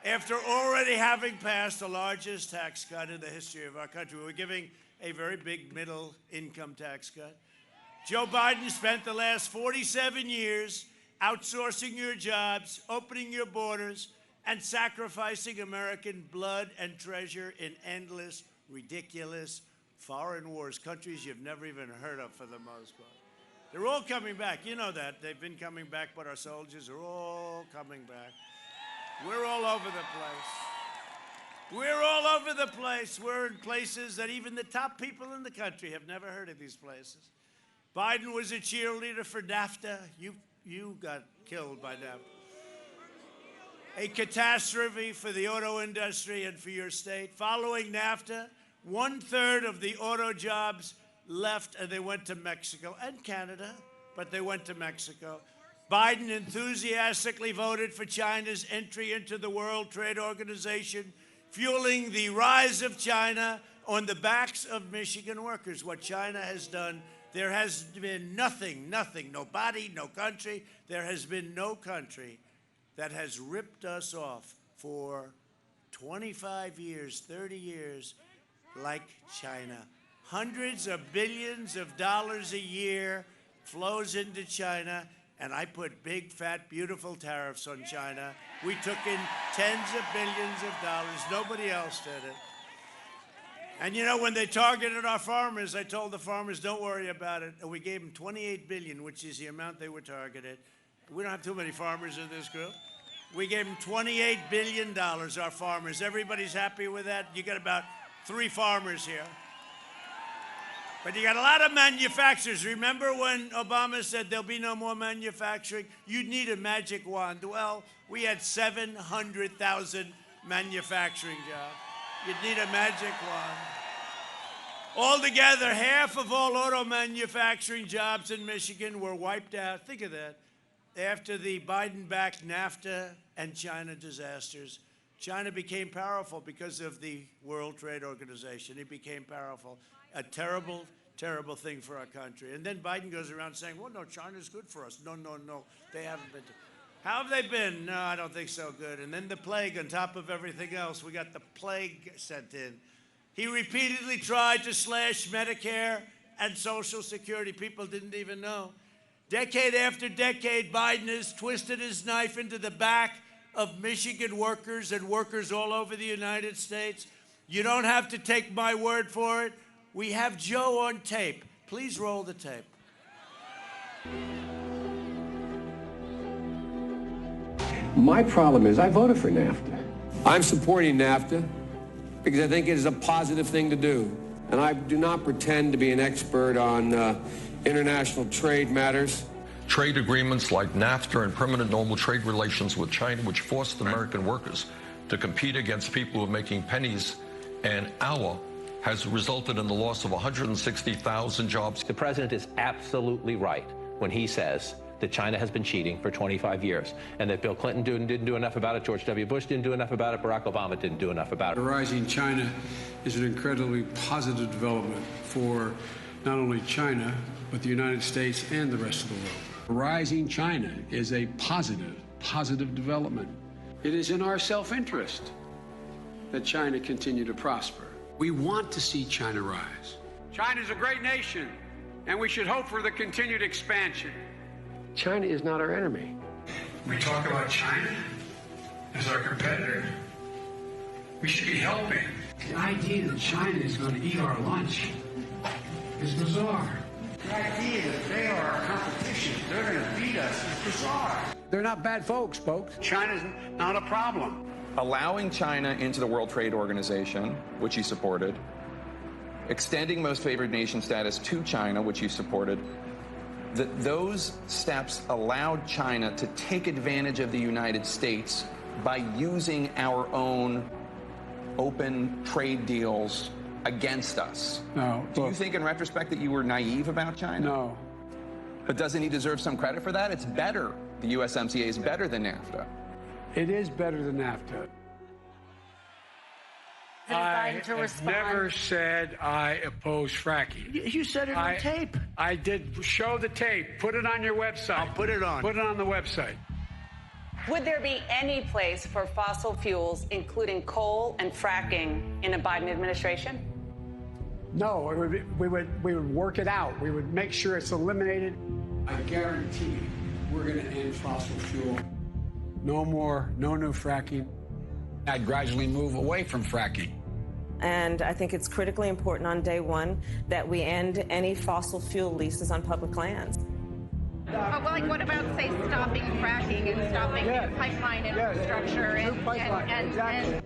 after already having passed the largest tax cut in the history of our country. We're giving a very big middle income tax cut. Joe Biden spent the last 47 years outsourcing your jobs, opening your borders, and sacrificing American blood and treasure in endless, ridiculous foreign wars, countries you've never even heard of for the most part. They're all coming back. You know that. They've been coming back, but our soldiers are all coming back. We're all over the place. We're all over the place. We're in places that even the top people in the country have never heard of these places. Biden was a cheerleader for NAFTA. You got killed by NAFTA. A catastrophe for the auto industry and for your state. Following NAFTA, 1/3 of the auto jobs left and they went to Mexico and Canada, but they went to Mexico. Biden enthusiastically voted for China's entry into the World Trade Organization, fueling the rise of China on the backs of Michigan workers. What China has done, there has been nothing, nobody, no country, there has been no country that has ripped us off for 25 years, 30 years like China. Hundreds of billions of dollars a year flows into China, and I put big, fat, beautiful tariffs on China. We took in tens of billions of dollars. Nobody else did it. And you know, when they targeted our farmers, I told the farmers, don't worry about it. And we gave them $28 billion, which is the amount they were targeted. We don't have too many farmers in this group. We gave them $28 billion, our farmers. Everybody's happy with that? You got about 3 farmers here. But you got a lot of manufacturers. Remember when Obama said there'll be no more manufacturing? You'd need a magic wand. Well, we had 700,000 manufacturing jobs. You'd need a magic wand. Altogether, half of all auto manufacturing jobs in Michigan were wiped out. Think of that. After the Biden-backed NAFTA and China disasters, China became powerful because of the World Trade Organization. It became powerful. A terrible, terrible thing for our country. And then Biden goes around saying, well, no, China's good for us. No, they haven't been. How have they been? No, I don't think so good. And then the plague on top of everything else. We got the plague sent in. He repeatedly tried to slash Medicare and Social Security. People didn't even know. Decade after decade, Biden has twisted his knife into the back of Michigan workers and workers all over the United States. You don't have to take my word for it. We have Joe on tape. Please roll the tape. My problem is I voted for NAFTA. I'm supporting NAFTA because I think it is a positive thing to do. And I do not pretend to be an expert on international trade matters. Trade agreements like NAFTA and permanent normal trade relations with China, which forced American workers to compete against people who are making pennies an hour, has resulted in the loss of 160,000 jobs. The president is absolutely right when he says that China has been cheating for 25 years and that Bill Clinton didn't do enough about it, George W. Bush didn't do enough about it, Barack Obama didn't do enough about it. The rising China is an incredibly positive development for not only China, but the United States and the rest of the world. Rising China is a positive development. It is in our self-interest that China continue to prosper. We want to see China rise. China is a great nation, and we should hope for the continued expansion. China is not our enemy. We talk about China as our competitor. We should be helping. The idea that China is going to eat our lunch is bizarre. The idea that they are our competition, they're going to beat us, is bizarre. They're not bad folks. China's not a problem. Allowing China into the World Trade Organization, which he supported, extending most favored nation status to China, which he supported, those steps allowed China to take advantage of the United States by using our own open trade deals against us. No. Do you think in retrospect that you were naive about China? No. But doesn't he deserve some credit for that? It's better. The USMCA is better than NAFTA. It is better than NAFTA. I have never said I oppose fracking. You said it on tape. I did. Show the tape. Put it on your website. I'll put it on. Put it on the website. Would there be any place for fossil fuels, including coal and fracking, in a Biden administration? No, we would work it out. We would make sure it's eliminated. I guarantee we're going to end fossil fuel. No new fracking. I'd gradually move away from fracking. And I think it's critically important on day one that we end any fossil fuel leases on public lands. Well, like, what about, say, stopping fracking and stopping new pipeline infrastructure and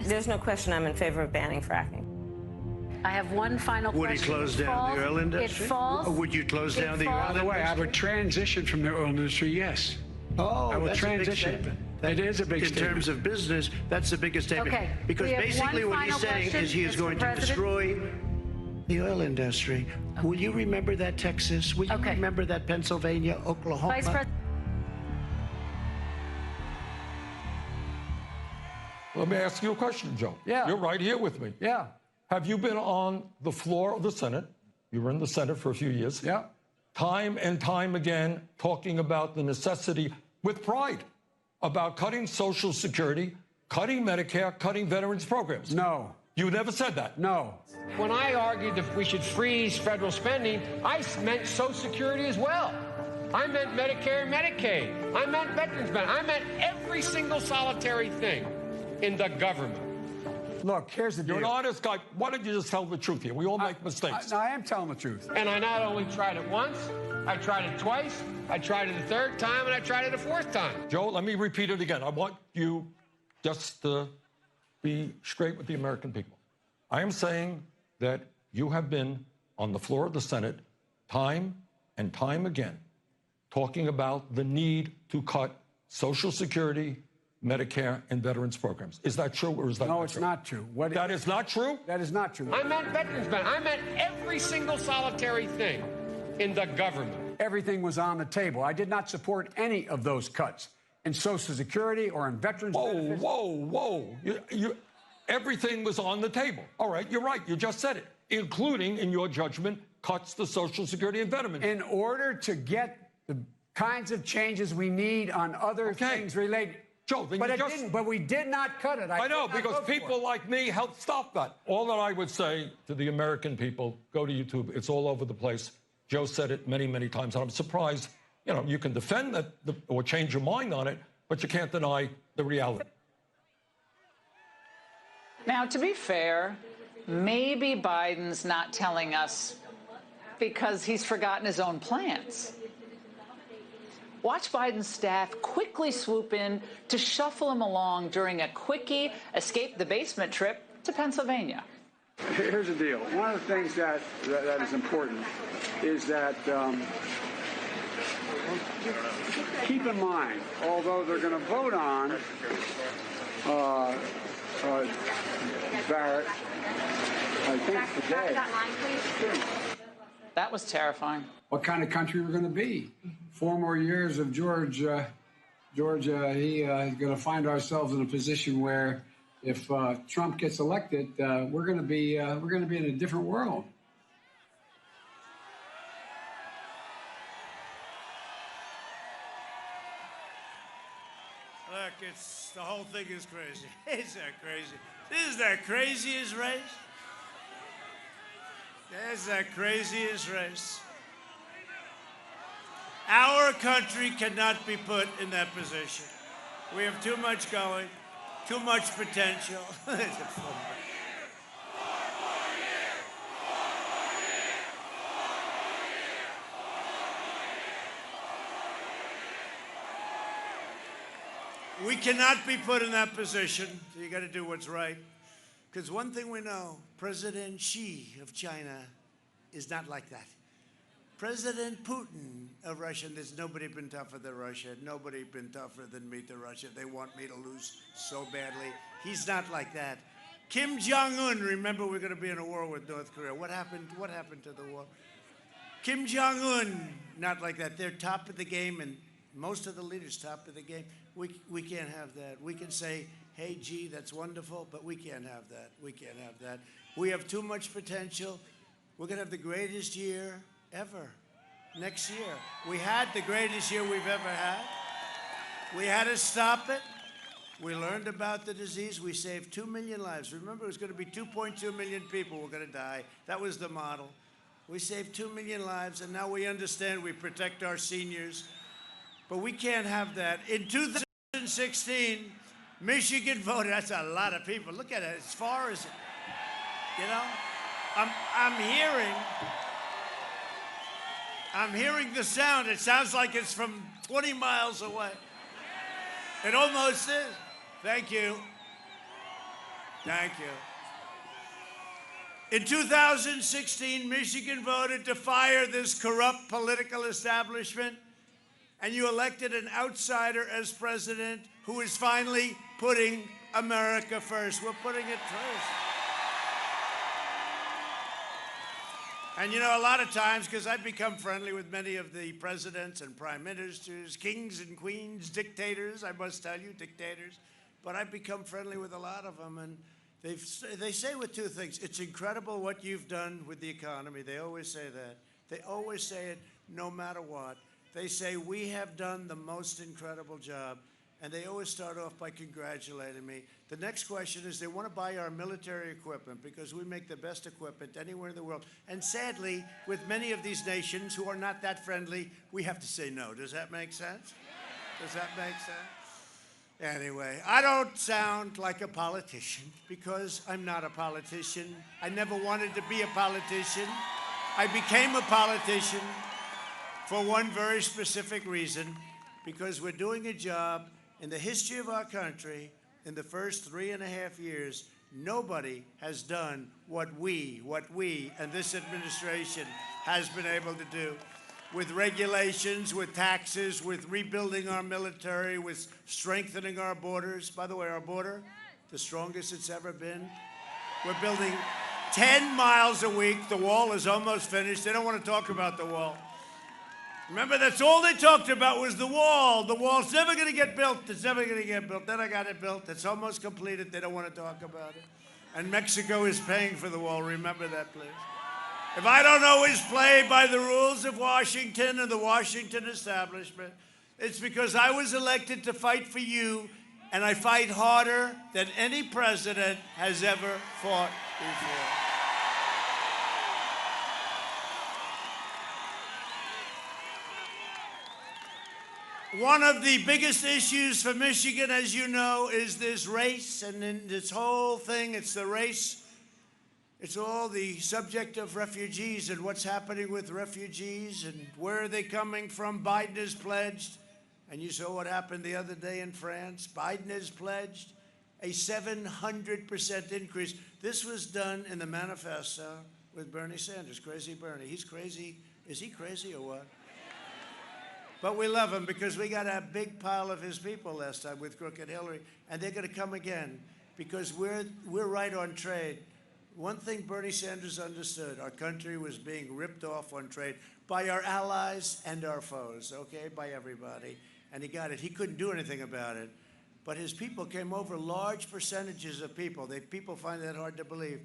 There's no question I'm in favor of banning fracking. I have one final question. Would he close down the oil industry? It falls. Or would you close down the oil industry? By the way, I would transition from the oil industry, yes. Oh, I would that's transition. A big statement. It is a big statement. In terms of business, that's the biggest statement. Okay. Because basically what he's saying is he is going to destroy the oil industry. Okay. Will you remember that, Texas? Will you remember that, Pennsylvania, Oklahoma? Vice President. Let me ask you a question, Joe. Yeah. You're right here with me. Yeah. Have you been on the floor of the Senate? You were in the Senate for a few years. Yeah. Time and time again, talking about the necessity, with pride, about cutting Social Security, cutting Medicare, cutting veterans programs. No. You never said that. No. When I argued that we should freeze federal spending, I meant Social Security as well. I meant Medicare and Medicaid. I meant veterans benefits. I meant every single solitary thing in the government. Look, here's the deal. You're an honest guy. Why don't you just tell the truth here? We all make mistakes. I am telling the truth. And I not only tried it once, I tried it twice, I tried it a third time, and I tried it a fourth time. Joe, let me repeat it again. I want you just to be straight with the American people. I am saying that you have been on the floor of the Senate time and time again talking about the need to cut Social Security, Medicare, and veterans programs. Is that true or is that not true? No, it's not true. That is not true? That is not true. I meant veterans benefits. I meant every single solitary thing in the government. Everything was on the table. I did not support any of those cuts in Social Security or in veterans benefits. Whoa. Everything was on the table. All right, you're right. You just said it, including, in your judgment, cuts to Social Security and veterans. In order to get the kinds of changes we need on other things related. Joe, then but we did not cut it. I know, because people like me helped stop that. All that I would say to the American people, go to YouTube. It's all over the place. Joe said it many, many times, and I'm surprised. You know, you can defend that or change your mind on it, but you can't deny the reality. Now, to be fair, maybe Biden's not telling us because he's forgotten his own plans. Watch Biden's staff quickly swoop in to shuffle him along during a quickie escape the basement trip to Pennsylvania. Here's the deal. One of the things that is important is that keep in mind, although they're going to vote on Barrett, I think today. That was terrifying. What kind of country we're going to be? 4 more years of George, is going to find ourselves in a position where, if Trump gets elected, we're going to be in a different world. Look, the whole thing is crazy. Is that crazy? This is the craziest race. That's the craziest race. Our country cannot be put in that position. We have too much going, too much potential. We cannot be put in that position. So you got to do what's right. Because one thing we know, President Xi of China is not like that. President Putin of Russia, and there's nobody been tougher than Russia. Nobody been tougher than me to Russia. They want me to lose so badly. He's not like that. Kim Jong-un, remember we're going to be in a war with North Korea. What happened to the war? Kim Jong-un, not like that. They're top of the game, and most of the leaders top of the game. We can't have that. We can say, hey, gee, that's wonderful, but we can't have that. We can't have that. We have too much potential. We're going to have the greatest year ever next year. We had the greatest year we've ever had. We had to stop it. We learned about the disease. We saved 2 million lives. Remember, it was going to be 2.2 million people were going to die. That was the model. We saved 2 million lives, and now we understand we protect our seniors. But we can't have that. In 2016, Michigan voted. That's a lot of people. Look at it. As far as, you know, I'm hearing the sound. It sounds like it's from 20 miles away. It almost is. Thank you. Thank you. In 2016, Michigan voted to fire this corrupt political establishment, and you elected an outsider as president who is finally putting America first. We're putting it first. And you know, a lot of times, because I've become friendly with many of the presidents and prime ministers, kings and queens, dictators, I must tell you, dictators, but I've become friendly with a lot of them, and they say with two things. It's incredible what you've done with the economy. They always say that. They always say it no matter what. They say, we have done the most incredible job. And they always start off by congratulating me. The next question is they want to buy our military equipment because we make the best equipment anywhere in the world. And sadly, with many of these nations who are not that friendly, we have to say no. Does that make sense? Does that make sense? Anyway, I don't sound like a politician because I'm not a politician. I never wanted to be a politician. I became a politician for one very specific reason, because we're doing a job in the history of our country. In the first 3.5 years, nobody has done what we and this administration has been able to do, with regulations, with taxes, with rebuilding our military, with strengthening our borders. By the way, our border, the strongest it's ever been. We're building 10 miles a week. The wall is almost finished. They don't want to talk about the wall. Remember, that's all they talked about was the wall. The wall's never going to get built. It's never going to get built. Then I got it built. It's almost completed. They don't want to talk about it. And Mexico is paying for the wall. Remember that, please. If I don't always play by the rules of Washington and the Washington establishment, it's because I was elected to fight for you, and I fight harder than any president has ever fought before. One of the biggest issues for Michigan, as you know, is this race, and in this whole thing, it's the race. It's all the subject of refugees and what's happening with refugees and where are they coming from. Biden has pledged, and you saw what happened the other day in France. Biden has pledged a 700% increase. This was done in the manifesto with Bernie Sanders, Crazy Bernie. He's crazy Is he crazy or what? But we love him because we got a big pile of his people last time with Crooked Hillary, and they're going to come again because we're right on trade. One thing Bernie Sanders understood, our country was being ripped off on trade by our allies and our foes, okay, by everybody. And he got it. He couldn't do anything about it. But his people came over, large percentages of people. People find that hard to believe,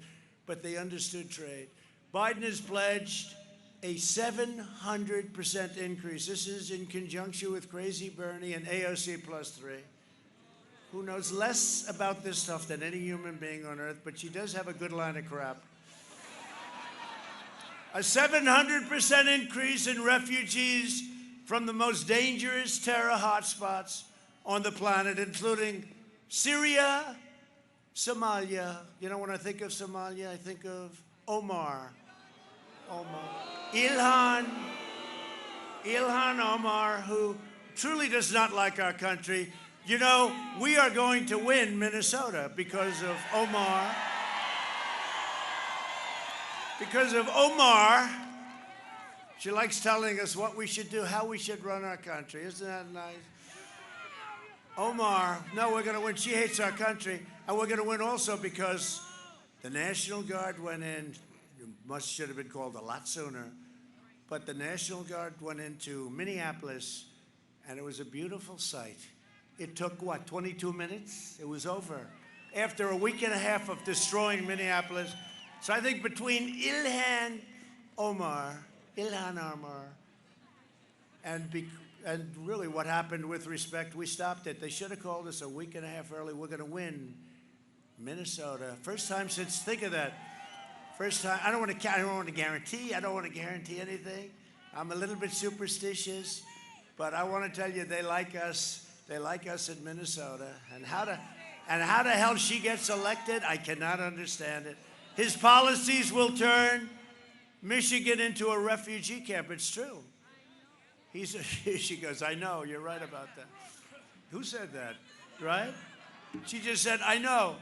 but they understood trade. Biden has pledged a 700% increase. This is in conjunction with Crazy Bernie and AOC +3, who knows less about this stuff than any human being on earth, but she does have a good line of crap. A 700% increase in refugees from the most dangerous terror hotspots on the planet, including Syria, Somalia. You know, when I think of Somalia, I think of Omar. Ilhan Omar, who truly does not like our country. You know, we are going to win Minnesota because of Omar. Because of Omar. She likes telling us what we should do, how we should run our country. Isn't that nice? Omar, no, we're going to win. She hates our country. And we're going to win also because the National Guard went in. Should have been called a lot sooner. But the National Guard went into Minneapolis, and it was a beautiful sight. It took, what, 22 minutes? It was over. After a week and a half of destroying Minneapolis. So I think between Ilhan Omar, and really what happened with respect, we stopped it. They should have called us a week and a half early. We're going to win Minnesota. First time since, think of that. First time, I don't want to guarantee anything. I'm a little bit superstitious, but I want to tell you they like us. They like us in Minnesota. And how the hell she gets elected, I cannot understand it. His policies will turn Michigan into a refugee camp. It's true. She goes, I know, you're right about that. Who said that, right? She just said, I know.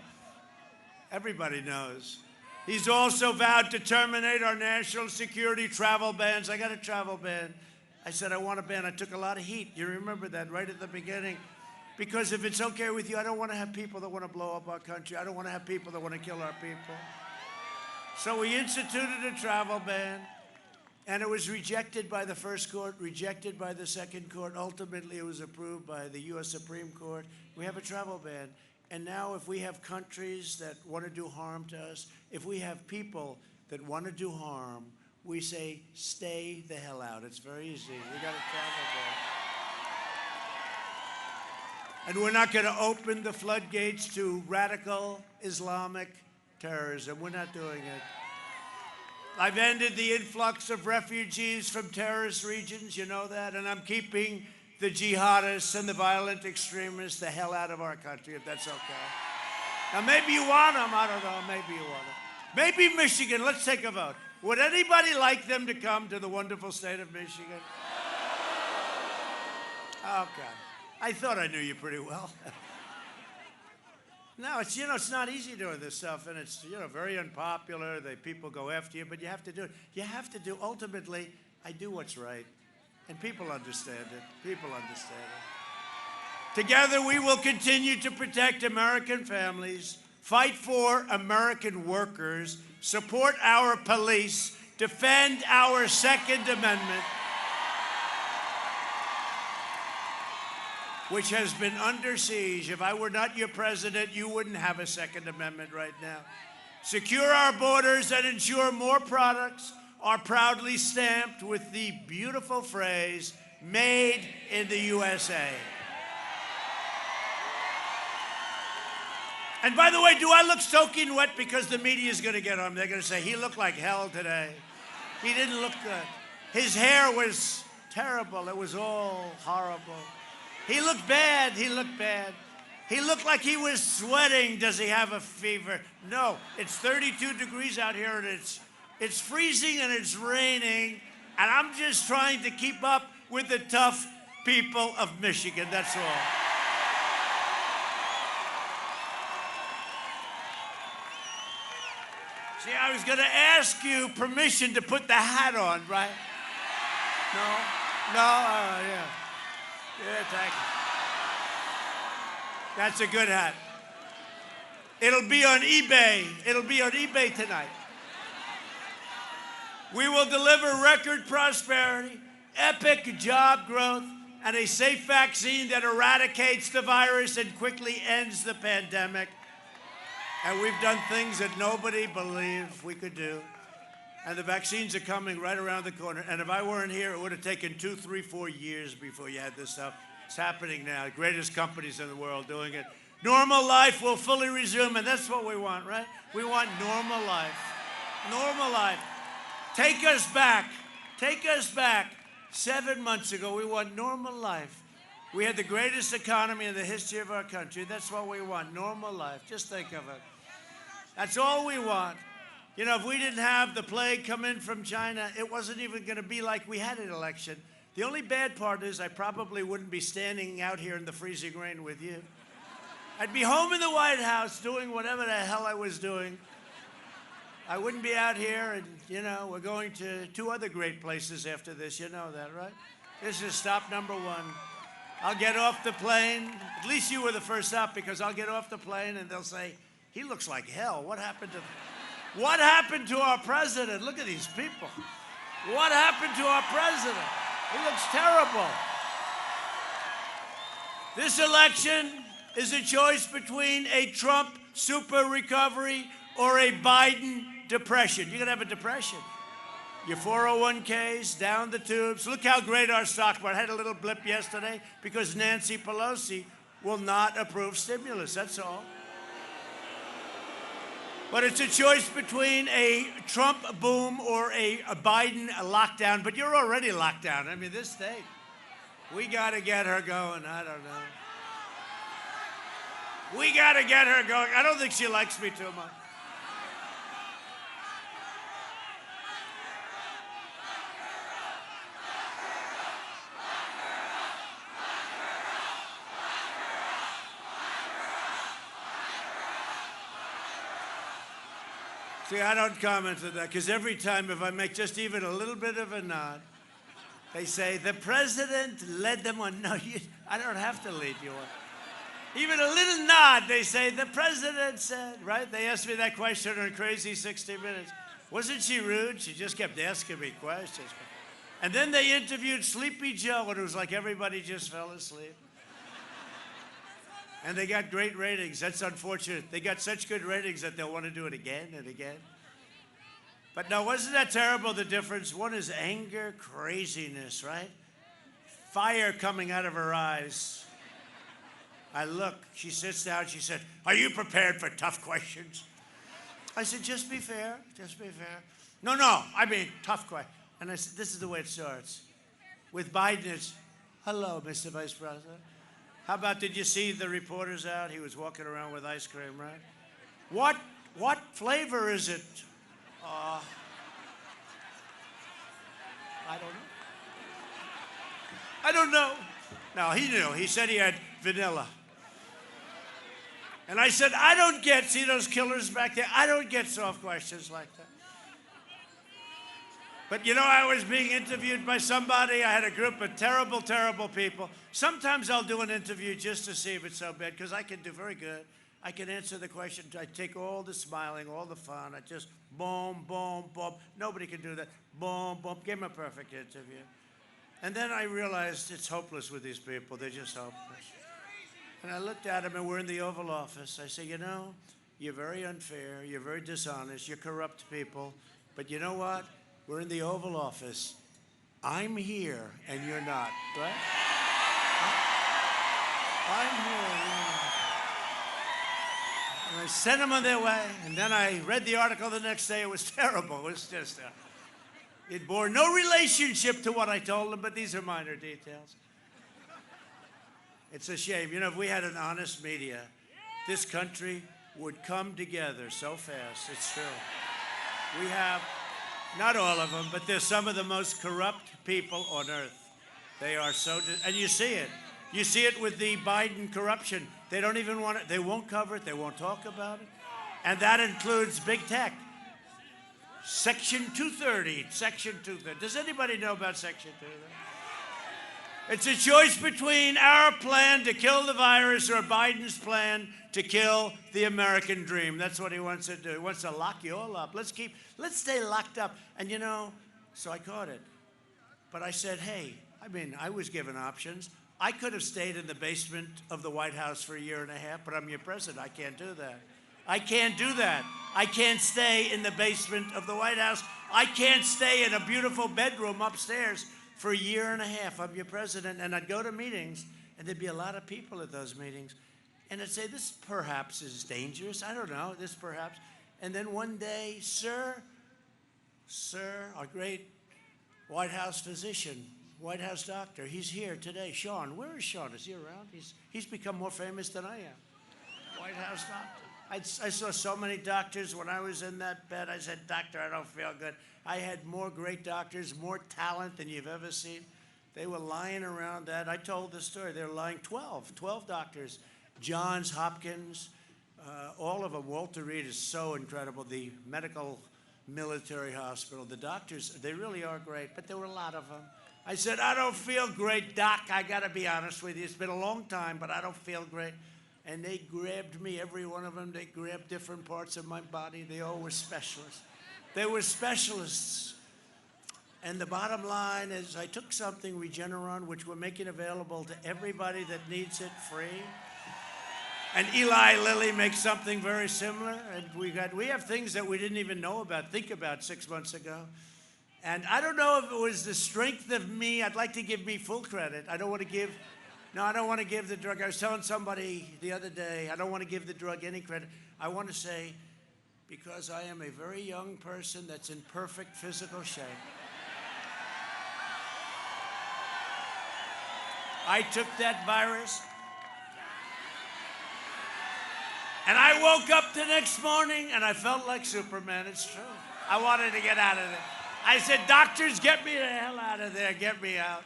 Everybody knows. He's also vowed to terminate our national security travel bans. I got a travel ban. I said, I want a ban. I took a lot of heat. You remember that right at the beginning. Because if it's okay with you, I don't want to have people that want to blow up our country. I don't want to have people that want to kill our people. So we instituted a travel ban, and it was rejected by the first court, rejected by the second court. Ultimately, it was approved by the U.S. Supreme Court. We have a travel ban. And now if we have countries that want to do harm to us, if we have people that want to do harm, we say, stay the hell out. It's very easy. We got a travel ban. And we're not going to open the floodgates to radical Islamic terrorism. We're not doing it. I've ended the influx of refugees from terrorist regions, you know that, and I'm keeping the jihadists and the violent extremists the hell out of our country, if that's okay. Now, maybe you want them. I don't know. Maybe you want them. Maybe Michigan. Let's take a vote. Would anybody like them to come to the wonderful state of Michigan? Okay. I thought I knew you pretty well. No, it's, you know, it's not easy doing this stuff, and it's, you know, very unpopular. People go after you, but you have to do it. You have to do, ultimately, I do what's right. And people understand it. People understand it. Together, we will continue to protect American families, fight for American workers, support our police, defend our Second Amendment, which has been under siege. If I were not your president, you wouldn't have a Second Amendment right now. Secure our borders and ensure more products are proudly stamped with the beautiful phrase, made in the USA. And by the way, do I look soaking wet because the media is going to get on him? They're going to say, he looked like hell today. He didn't look good. His hair was terrible. It was all horrible. He looked bad. He looked bad. He looked like he was sweating. Does he have a fever? No, it's 32 degrees out here, and it's freezing and it's raining, and I'm just trying to keep up with the tough people of Michigan, that's all. See, I was going to ask you permission to put the hat on, right? Yeah. Yeah, thank you. That's a good hat. It'll be on eBay. It'll be on eBay tonight. We will deliver record prosperity, epic job growth, and a safe vaccine that eradicates the virus and quickly ends the pandemic. And we've done things that nobody believed we could do. And the vaccines are coming right around the corner. And if I weren't here, it would have taken 2, 3, 4 years before you had this stuff. It's happening now. The greatest companies in the world doing it. Normal life will fully resume, and that's what we want, right? We want normal life. Normal life. Take us back. Take us back. 7 months ago, we want normal life. We had the greatest economy in the history of our country. That's what we want, normal life. Just think of it. That's all we want. You know, if we didn't have the plague come in from China, it wasn't even going to be like we had an election. The only bad part is I probably wouldn't be standing out here in the freezing rain with you. I'd be home in the White House doing whatever the hell I was doing. I wouldn't be out here, and, you know, we're going to 2 other great places after this. You know that, right? This is stop number 1. I'll get off the plane. At least you were the first stop, because I'll get off the plane and they'll say, he looks like hell. What happened to our president? Look at these people. What happened to our president? He looks terrible. This election is a choice between a Trump super recovery or a Biden depression. You're going to have a depression. Your 401ks, down the tubes. Look how great our stock market. I had a little blip yesterday because Nancy Pelosi will not approve stimulus. That's all. But it's a choice between a Trump boom or a Biden lockdown. But you're already locked down. I mean, this state, we got to get her going. I don't know. We got to get her going. I don't think she likes me too much. See, I don't comment on that, because every time if I make just even a little bit of a nod, they say, the president led them on. No, I don't have to lead you on. Even a little nod, they say, the president said, right? They asked me that question on Crazy 60 Minutes. Wasn't she rude? She just kept asking me questions. And then they interviewed Sleepy Joe, and it was like everybody just fell asleep. And they got great ratings. That's unfortunate. They got such good ratings that they'll want to do it again and again. But no, wasn't that terrible, the difference? One is anger, craziness, right? Fire coming out of her eyes. I look, she sits down, she said, are you prepared for tough questions? I said, just be fair, just be fair. No, I mean, tough question. And I said, this is the way it starts. With Biden, it's, hello, Mr. Vice President. How about, did you see the reporters out? He was walking around with ice cream, right? What flavor is it? I don't know. No, he knew. He said he had vanilla. And I said, I don't get, see those killers back there? I don't get soft questions like that. But you know, I was being interviewed by somebody. I had a group of terrible, terrible people. Sometimes I'll do an interview just to see if it's so bad, because I can do very good. I can answer the question. I take all the smiling, all the fun. I just boom, boom, boom. Nobody can do that. Boom, boom. Give them a perfect interview. And then I realized it's hopeless with these people. They're just hopeless. And I looked at them, and we're in the Oval Office. I say, you know, you're very unfair. You're very dishonest. You're corrupt people. But you know what? We're in the Oval Office. I'm here, and you're not, right? I'm here, you're not. And I sent them on their way, and then I read the article the next day. It was terrible. It was just, it bore no relationship to what I told them, but these are minor details. It's a shame. You know, if we had an honest media, this country would come together so fast. It's true. We have... not all of them, but they're some of the most corrupt people on earth. They are so, and you see it. You see it with the Biden corruption. They don't even want it. They won't cover it. They won't talk about it. And that includes big tech. Section 230. Section 230. Does anybody know about Section 230? It's a choice between our plan to kill the virus or Biden's plan to kill the American dream. That's what he wants to do. He wants to lock you all up. Let's stay locked up. And you know, so I caught it. But I said, hey, I was given options. I could have stayed in the basement of the White House for a year and a half, but I'm your president. I can't do that. I can't do that. I can't stay in the basement of the White House. I can't stay in a beautiful bedroom upstairs for a year and a half. I'm your president. And I'd go to meetings, and there'd be a lot of people at those meetings. And I'd say, this perhaps is dangerous. I don't know, this perhaps. And then one day, sir, our great White House physician, White House doctor, he's here today. Sean, where is Sean? Is he around? He's become more famous than I am. White House doctor. I saw so many doctors when I was in that bed. I said, doctor, I don't feel good. I had more great doctors, more talent than you've ever seen. They were lying around that. I told the story. They were lying 12 doctors. Johns Hopkins, all of them. Walter Reed is so incredible. The medical military hospital. The doctors, they really are great, but there were a lot of them. I said, I don't feel great, doc. I got to be honest with you. It's been a long time, but I don't feel great. And they grabbed me, every one of them. They grabbed different parts of my body. They all were specialists. They were specialists. And the bottom line is I took something, Regeneron, which we're making available to everybody that needs it free. And Eli Lilly makes something very similar. And we have things that we didn't even think about 6 months ago. And I don't know if it was the strength of me. I'd like to give me full credit. I don't want to give the drug. I was telling somebody the other day, I don't want to give the drug any credit. I want to say, because I am a very young person that's in perfect physical shape. I took that virus, and I woke up the next morning, and I felt like Superman. It's true. I wanted to get out of there. I said, doctors, get me the hell out of there. Get me out.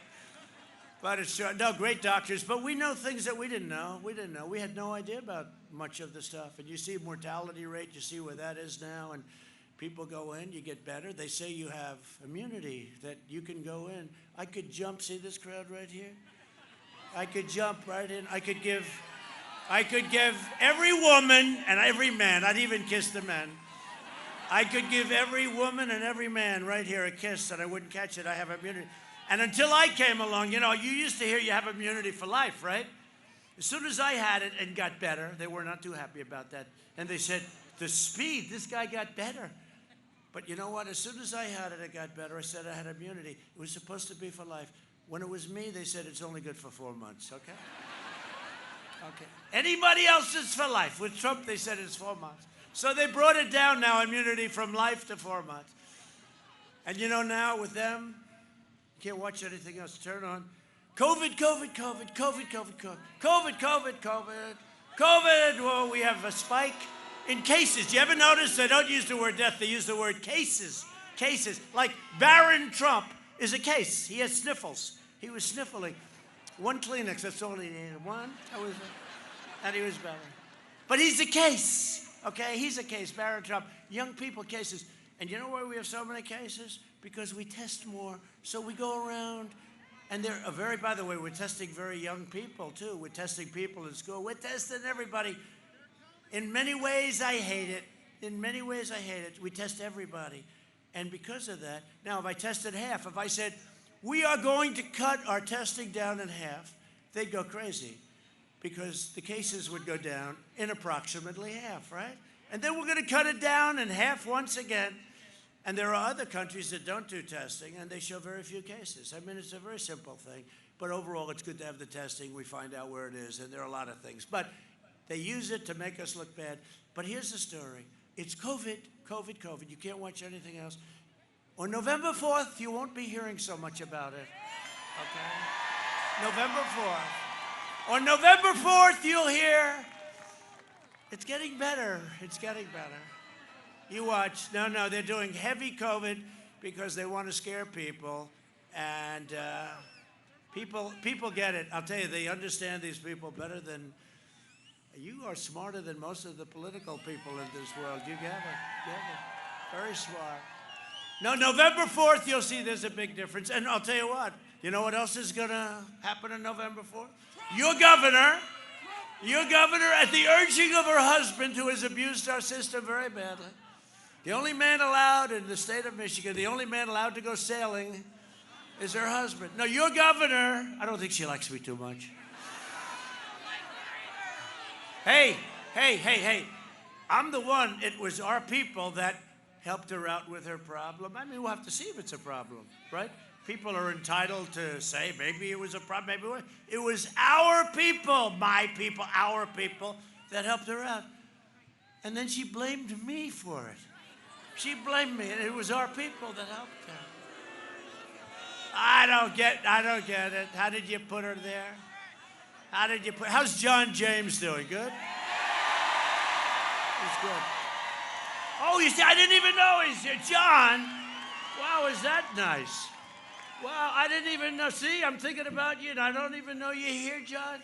But it's true. No, great doctors. But we know things that we didn't know. We had no idea about much of the stuff. And you see mortality rate. You see where that is now. And people go in. You get better. They say you have immunity, that you can go in. I could jump. See this crowd right here? I could jump right in. I could give every woman and every man. I'd even kiss the men. I could give every woman and every man right here a kiss, and I wouldn't catch it. I have immunity. And until I came along, you know, you used to hear you have immunity for life, right? As soon as I had it and got better, they were not too happy about that. And they said, the speed, this guy got better. But you know what? As soon as I had it, it got better. I said I had immunity. It was supposed to be for life. When it was me, they said it's only good for 4 months, okay? Okay. Anybody else is for life. With Trump, they said it's 4 months. So they brought it down now, immunity from life to 4 months. And you know now with them, you can't watch anything else. Turn on. COVID, COVID, COVID, COVID, COVID, COVID, COVID, COVID, COVID, COVID. Well, we have a spike in cases. Do you ever notice they don't use the word death, they use the word cases. Cases. Like Barron Trump is a case. He has sniffles. He was sniffling. One Kleenex, that's all he needed. One, and he was better. But he's a case. Okay, he's a case, Barron Trump. Young people cases. And you know why we have so many cases? Because we test more. So we go around, and they're by the way, we're testing very young people, too. We're testing people in school. We're testing everybody. In many ways, I hate it. In many ways, I hate it. We test everybody. And because of that, now, if I tested half, if I said, we are going to cut our testing down in half, they'd go crazy. Because the cases would go down in approximately half, right? And then we're going to cut it down in half once again. And there are other countries that don't do testing, and they show very few cases. I mean, it's a very simple thing. But overall, it's good to have the testing. We find out where it is, and there are a lot of things. But they use it to make us look bad. But here's the story. It's COVID, COVID, COVID. You can't watch anything else. On November 4th, you won't be hearing so much about it, okay? November 4th. On November 4th, you'll hear, it's getting better. It's getting better. You watch. No, they're doing heavy COVID because they want to scare people. And people get it. I'll tell you, they understand these people better than, you are smarter than most of the political people in this world. You get it. Very smart. No, November 4th, you'll see there's a big difference. And I'll tell you what else is going to happen on November 4th? Your governor, at the urging of her husband, who has abused our system very badly, the only man allowed in the state of Michigan, the only man allowed to go sailing is her husband. No, your governor, I don't think she likes me too much. Hey, I'm the one, it was our people that helped her out with her problem. I mean, we'll have to see if it's a problem, right? People are entitled to say maybe it was a problem, maybe it wasn't. It was our people, my people, our people that helped her out. And then she blamed me for it. She blamed me, and it was our people that helped her. I don't get it. How did you put her there? How's John James doing? Good? He's good. Oh, you see, I didn't even know he's here. John, wow, is that nice? Wow, I didn't even know. See, I'm thinking about you, and I don't even know you're here, John.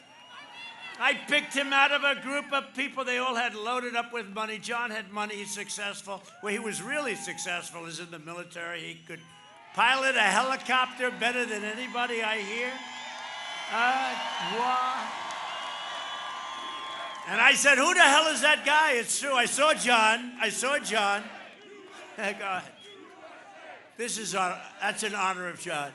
I picked him out of a group of people. They all had loaded up with money. John had money. He's successful. Where he was really successful is in the military. He could pilot a helicopter better than anybody I hear. And I said, who the hell is that guy? It's true. I saw John. Go ahead. That's in honor of John.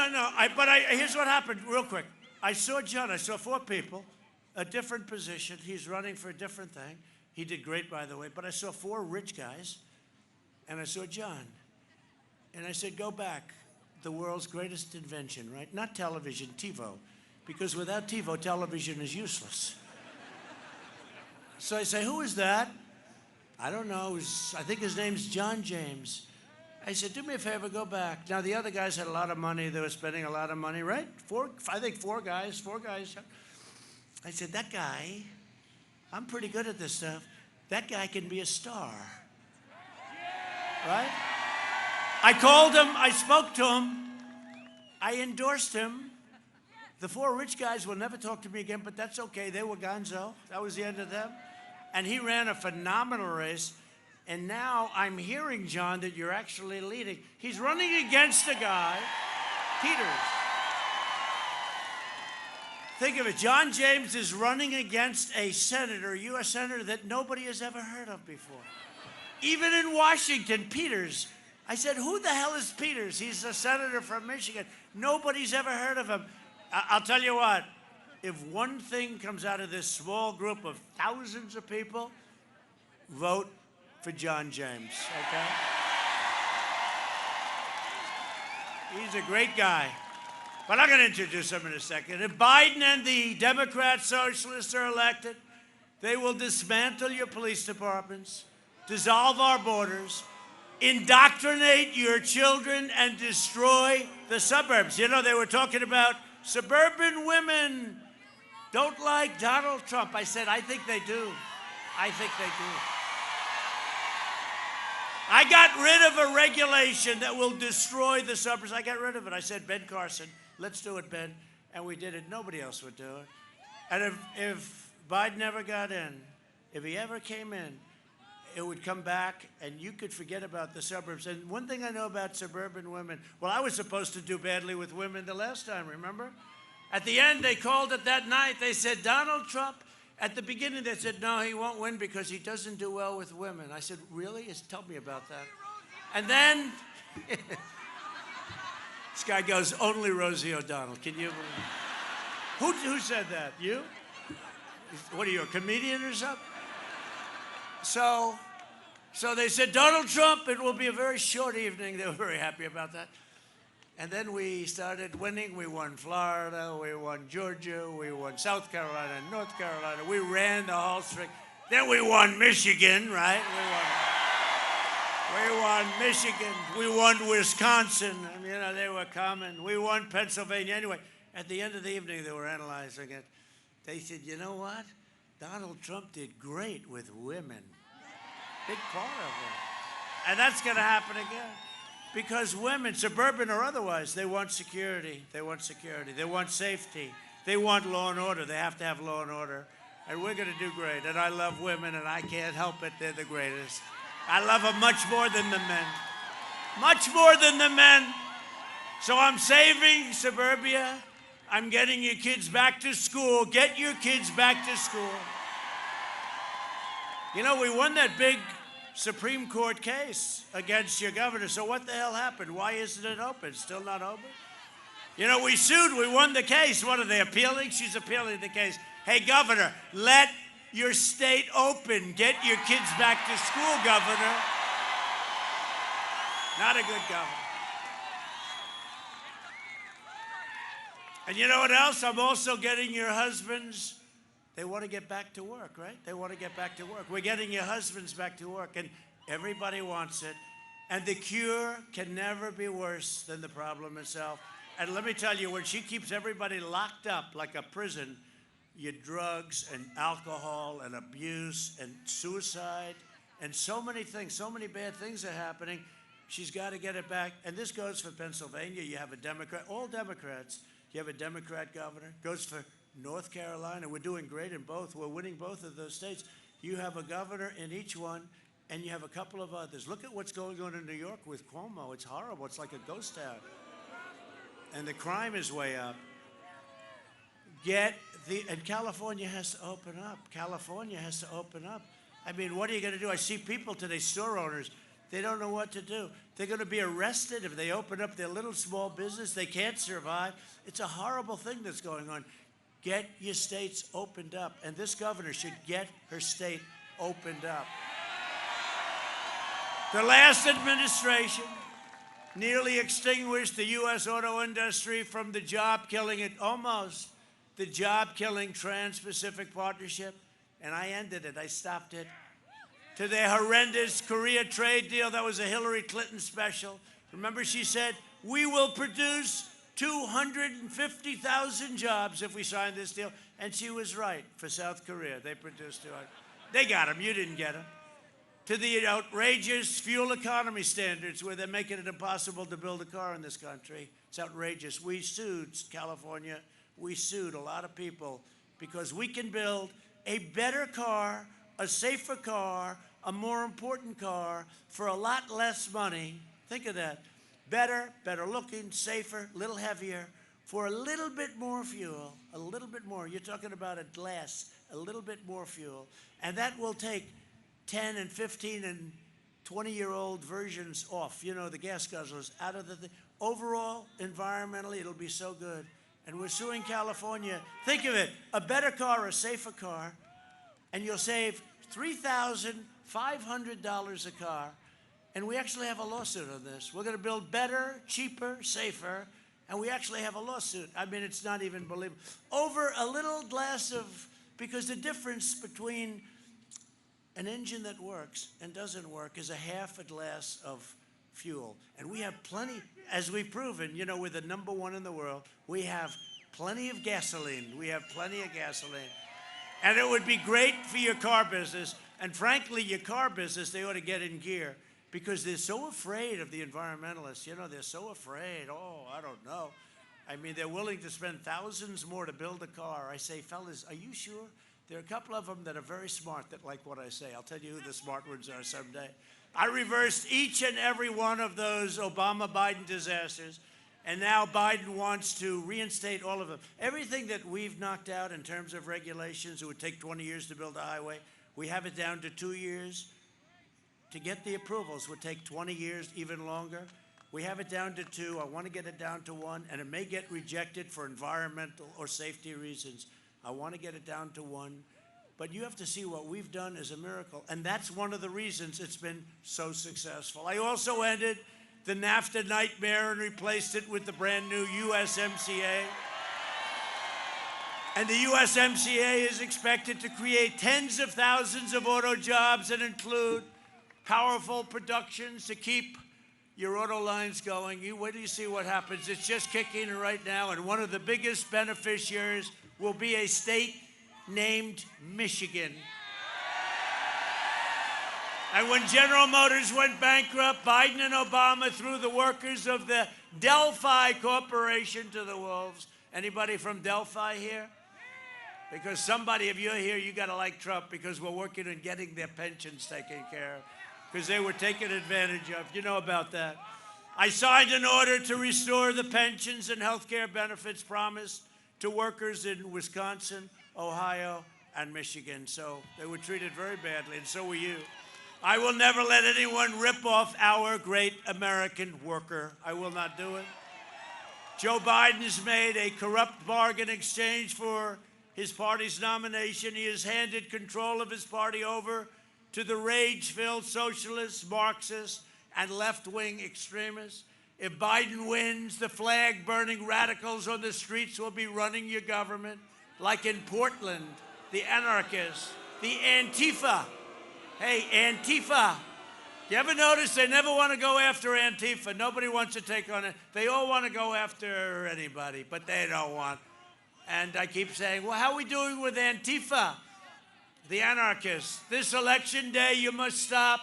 No. Here's what happened, real quick. I saw John. I saw 4 people, a different position. He's running for a different thing. He did great, by the way. But I saw 4 rich guys, and I saw John. And I said, go back. The world's greatest invention, right? Not television, TiVo. Because without TiVo, television is useless. So I say, who is that? I don't know. I think his name's John James. I said, do me a favor, go back. Now, the other guys had a lot of money. They were spending a lot of money, right? 4 guys. I said, that guy, I'm pretty good at this stuff. That guy can be a star. Right? I called him. I spoke to him. I endorsed him. The 4 rich guys will never talk to me again, but that's okay. They were gonzo. That was the end of them. And he ran a phenomenal race. And now I'm hearing, John, that you're actually leading. He's running against a guy, Peters. Think of it. John James is running against a senator, a U.S. senator that nobody has ever heard of before. Even in Washington, Peters. I said, who the hell is Peters? He's a senator from Michigan. Nobody's ever heard of him. I'll tell you what. If one thing comes out of this small group of thousands of people, vote for John James, okay? He's a great guy. But I'm going to introduce him in a second. If Biden and the Democrat socialists are elected, they will dismantle your police departments, dissolve our borders, indoctrinate your children, and destroy the suburbs. You know, they were talking about suburban women don't like Donald Trump. I said, I think they do. I think they do. I got rid of a regulation that will destroy the suburbs. I got rid of it. I said, Ben Carson, let's do it, Ben. And we did it. Nobody else would do it. And if Biden ever got in, if he ever came in, it would come back, and you could forget about the suburbs. And one thing I know about suburban women, well, I was supposed to do badly with women the last time, remember? At the end, they called it that night. They said, Donald Trump. At the beginning, they said, no, he won't win because he doesn't do well with women. I said, really? Tell me about that. And then this guy goes, only Rosie O'Donnell. Can you believe it? Who said that? You? What are you, a comedian or something? So they said, Donald Trump, it will be a very short evening. They were very happy about that. And then we started winning. We won Florida, we won Georgia, we won South Carolina, North Carolina. We ran the whole string. Then we won Michigan, right? We won Michigan. We won Wisconsin. I mean, you know, they were coming. We won Pennsylvania. Anyway, at the end of the evening, they were analyzing it. They said, you know what? Donald Trump did great with women. Big part of it. And that's going to happen again. Because women, suburban or otherwise, they want security. They want security. They want safety. They want law and order. They have to have law and order. And we're going to do great. And I love women, and I can't help it. They're the greatest. I love them much more than the men. Much more than the men. So I'm saving suburbia. I'm getting your kids back to school. Get your kids back to school. You know, we won that big Supreme Court case against your governor. So what the hell happened? Why isn't it open? Still not open? You know, we sued. We won the case. What are they appealing? She's appealing the case. Hey, governor, let your state open. Get your kids back to school, governor. Not a good governor. And you know what else? I'm also getting your husbands. They want to get back to work, right? They want to get back to work. We're getting your husbands back to work, and everybody wants it. And the cure can never be worse than the problem itself. And let me tell you, when she keeps everybody locked up like a prison, your drugs and alcohol and abuse and suicide and so many things, so many bad things are happening. She's got to get it back. And this goes for Pennsylvania. You have a Democrat, all Democrats. You have a Democrat governor. Goes for North Carolina. We're doing great in both. We're winning both of those states. You have a governor in each one, and you have a couple of others. Look at what's going on in New York with Cuomo. It's horrible. It's like a ghost town. And the crime is way up. And California has to open up. California has to open up. I mean, what are you going to do? I see people today, store owners, they don't know what to do. They're going to be arrested if they open up their little small business. They can't survive. It's a horrible thing that's going on. Get your states opened up. And this governor should get her state opened up. The last administration nearly extinguished the U.S. auto industry from the job-killing, the job-killing Trans-Pacific Partnership. And I ended it. I stopped it. To their horrendous Korea trade deal that was a Hillary Clinton special. Remember, she said, we will produce 250,000 jobs if we sign this deal. And she was right. For South Korea, they produced 200. They got them. You didn't get them. To the outrageous fuel economy standards where they're making it impossible to build a car in this country. It's outrageous. We sued California. We sued a lot of people because we can build a better car, a safer car, a more important car for a lot less money. Think of that. Better looking, safer, a little heavier, for a little bit more fuel, a little bit more. You're talking about a glass, a little bit more fuel. And that will take 10 and 15 and 20-year-old versions off, you know, the gas guzzlers out of the thing. Overall, environmentally, it'll be so good. And we're suing California. Think of it, a better car, a safer car, and you'll save $3,500 a car. And we actually have a lawsuit on this. We're going to build better, cheaper, safer, and we actually have a lawsuit. I mean, it's not even believable. Over a little glass of, because the difference between an engine that works and doesn't work is a half a glass of fuel. And we have plenty, as we've proven, you know, we're the #1 in the world. We have plenty of gasoline. We have plenty of gasoline. And it would be great for your car business. And frankly, your car business, they ought to get in gear because they're so afraid of the environmentalists. You know, they're so afraid. Oh, I don't know. I mean, they're willing to spend thousands more to build a car. I say, fellas, are you sure? There are a couple of them that are very smart that like what I say. I'll tell you who the smart ones are someday. I reversed each and every one of those Obama-Biden disasters, and now Biden wants to reinstate all of them. Everything that we've knocked out in terms of regulations, it would take 20 years to build a highway. We have it down to 2 years. To get the approvals would take 20 years, even longer. We have it down to 2. I want to get it down to 1, and it may get rejected for environmental or safety reasons. I want to get it down to 1. But you have to see what we've done as a miracle. And that's one of the reasons it's been so successful. I also ended the NAFTA nightmare and replaced it with the brand new USMCA. And the USMCA is expected to create tens of thousands of auto jobs and include powerful productions to keep your auto lines going. You wait till you see what happens. It's just kicking right now. And one of the biggest beneficiaries will be a state named Michigan. And when General Motors went bankrupt, Biden and Obama threw the workers of the Delphi Corporation to the wolves. Anybody from Delphi here? Because somebody, if you're here, you got to like Trump because we're working on getting their pensions taken care of because they were taken advantage of. You know about that. I signed an order to restore the pensions and health care benefits promised to workers in Wisconsin, Ohio, and Michigan. So they were treated very badly, and so were you. I will never let anyone rip off our great American worker. I will not do it. Joe Biden's made a corrupt bargain exchange for his party's nomination. He has handed control of his party over to the rage-filled socialists, Marxists, and left-wing extremists. If Biden wins, the flag-burning radicals on the streets will be running your government, like in Portland, the anarchists, the Antifa. Hey, Antifa. You ever notice they never want to go after Antifa? Nobody wants to take on it. They all want to go after anybody, but they don't want. And I keep saying, well, how are we doing with Antifa? The anarchists. This election day, you must stop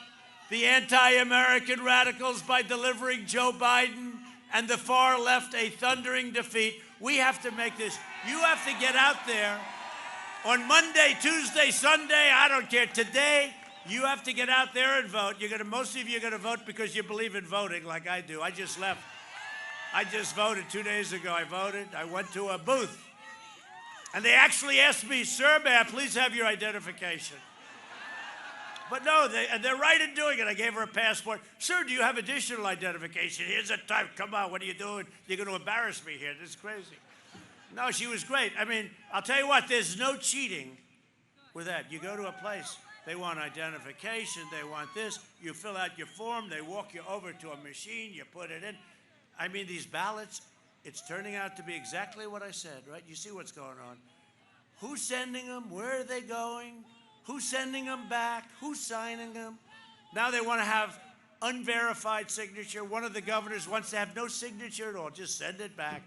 the anti-American radicals by delivering Joe Biden and the far left a thundering defeat. We have to make this. You have to get out there on Monday, Tuesday, Sunday, I don't care. Today, you have to get out there and vote. Most of you are going to vote because you believe in voting like I do. I just left. I just voted 2 days ago. I voted. I went to a booth. And they actually asked me, sir, may I please have your identification? But no, they're right in doing it. I gave her a passport. Sir, do you have additional identification? Here's a type. Come on, what are you doing? You're going to embarrass me here. This is crazy. No, she was great. I mean, I'll tell you what, there's no cheating with that. You go to a place, they want identification, they want this. You fill out your form, they walk you over to a machine, you put it in. I mean, these ballots, it's turning out to be exactly what I said, right? You see what's going on. Who's sending them? Where are they going? Who's sending them back? Who's signing them? Now they want to have unverified signature. One of the governors wants to have no signature at all. Just send it back.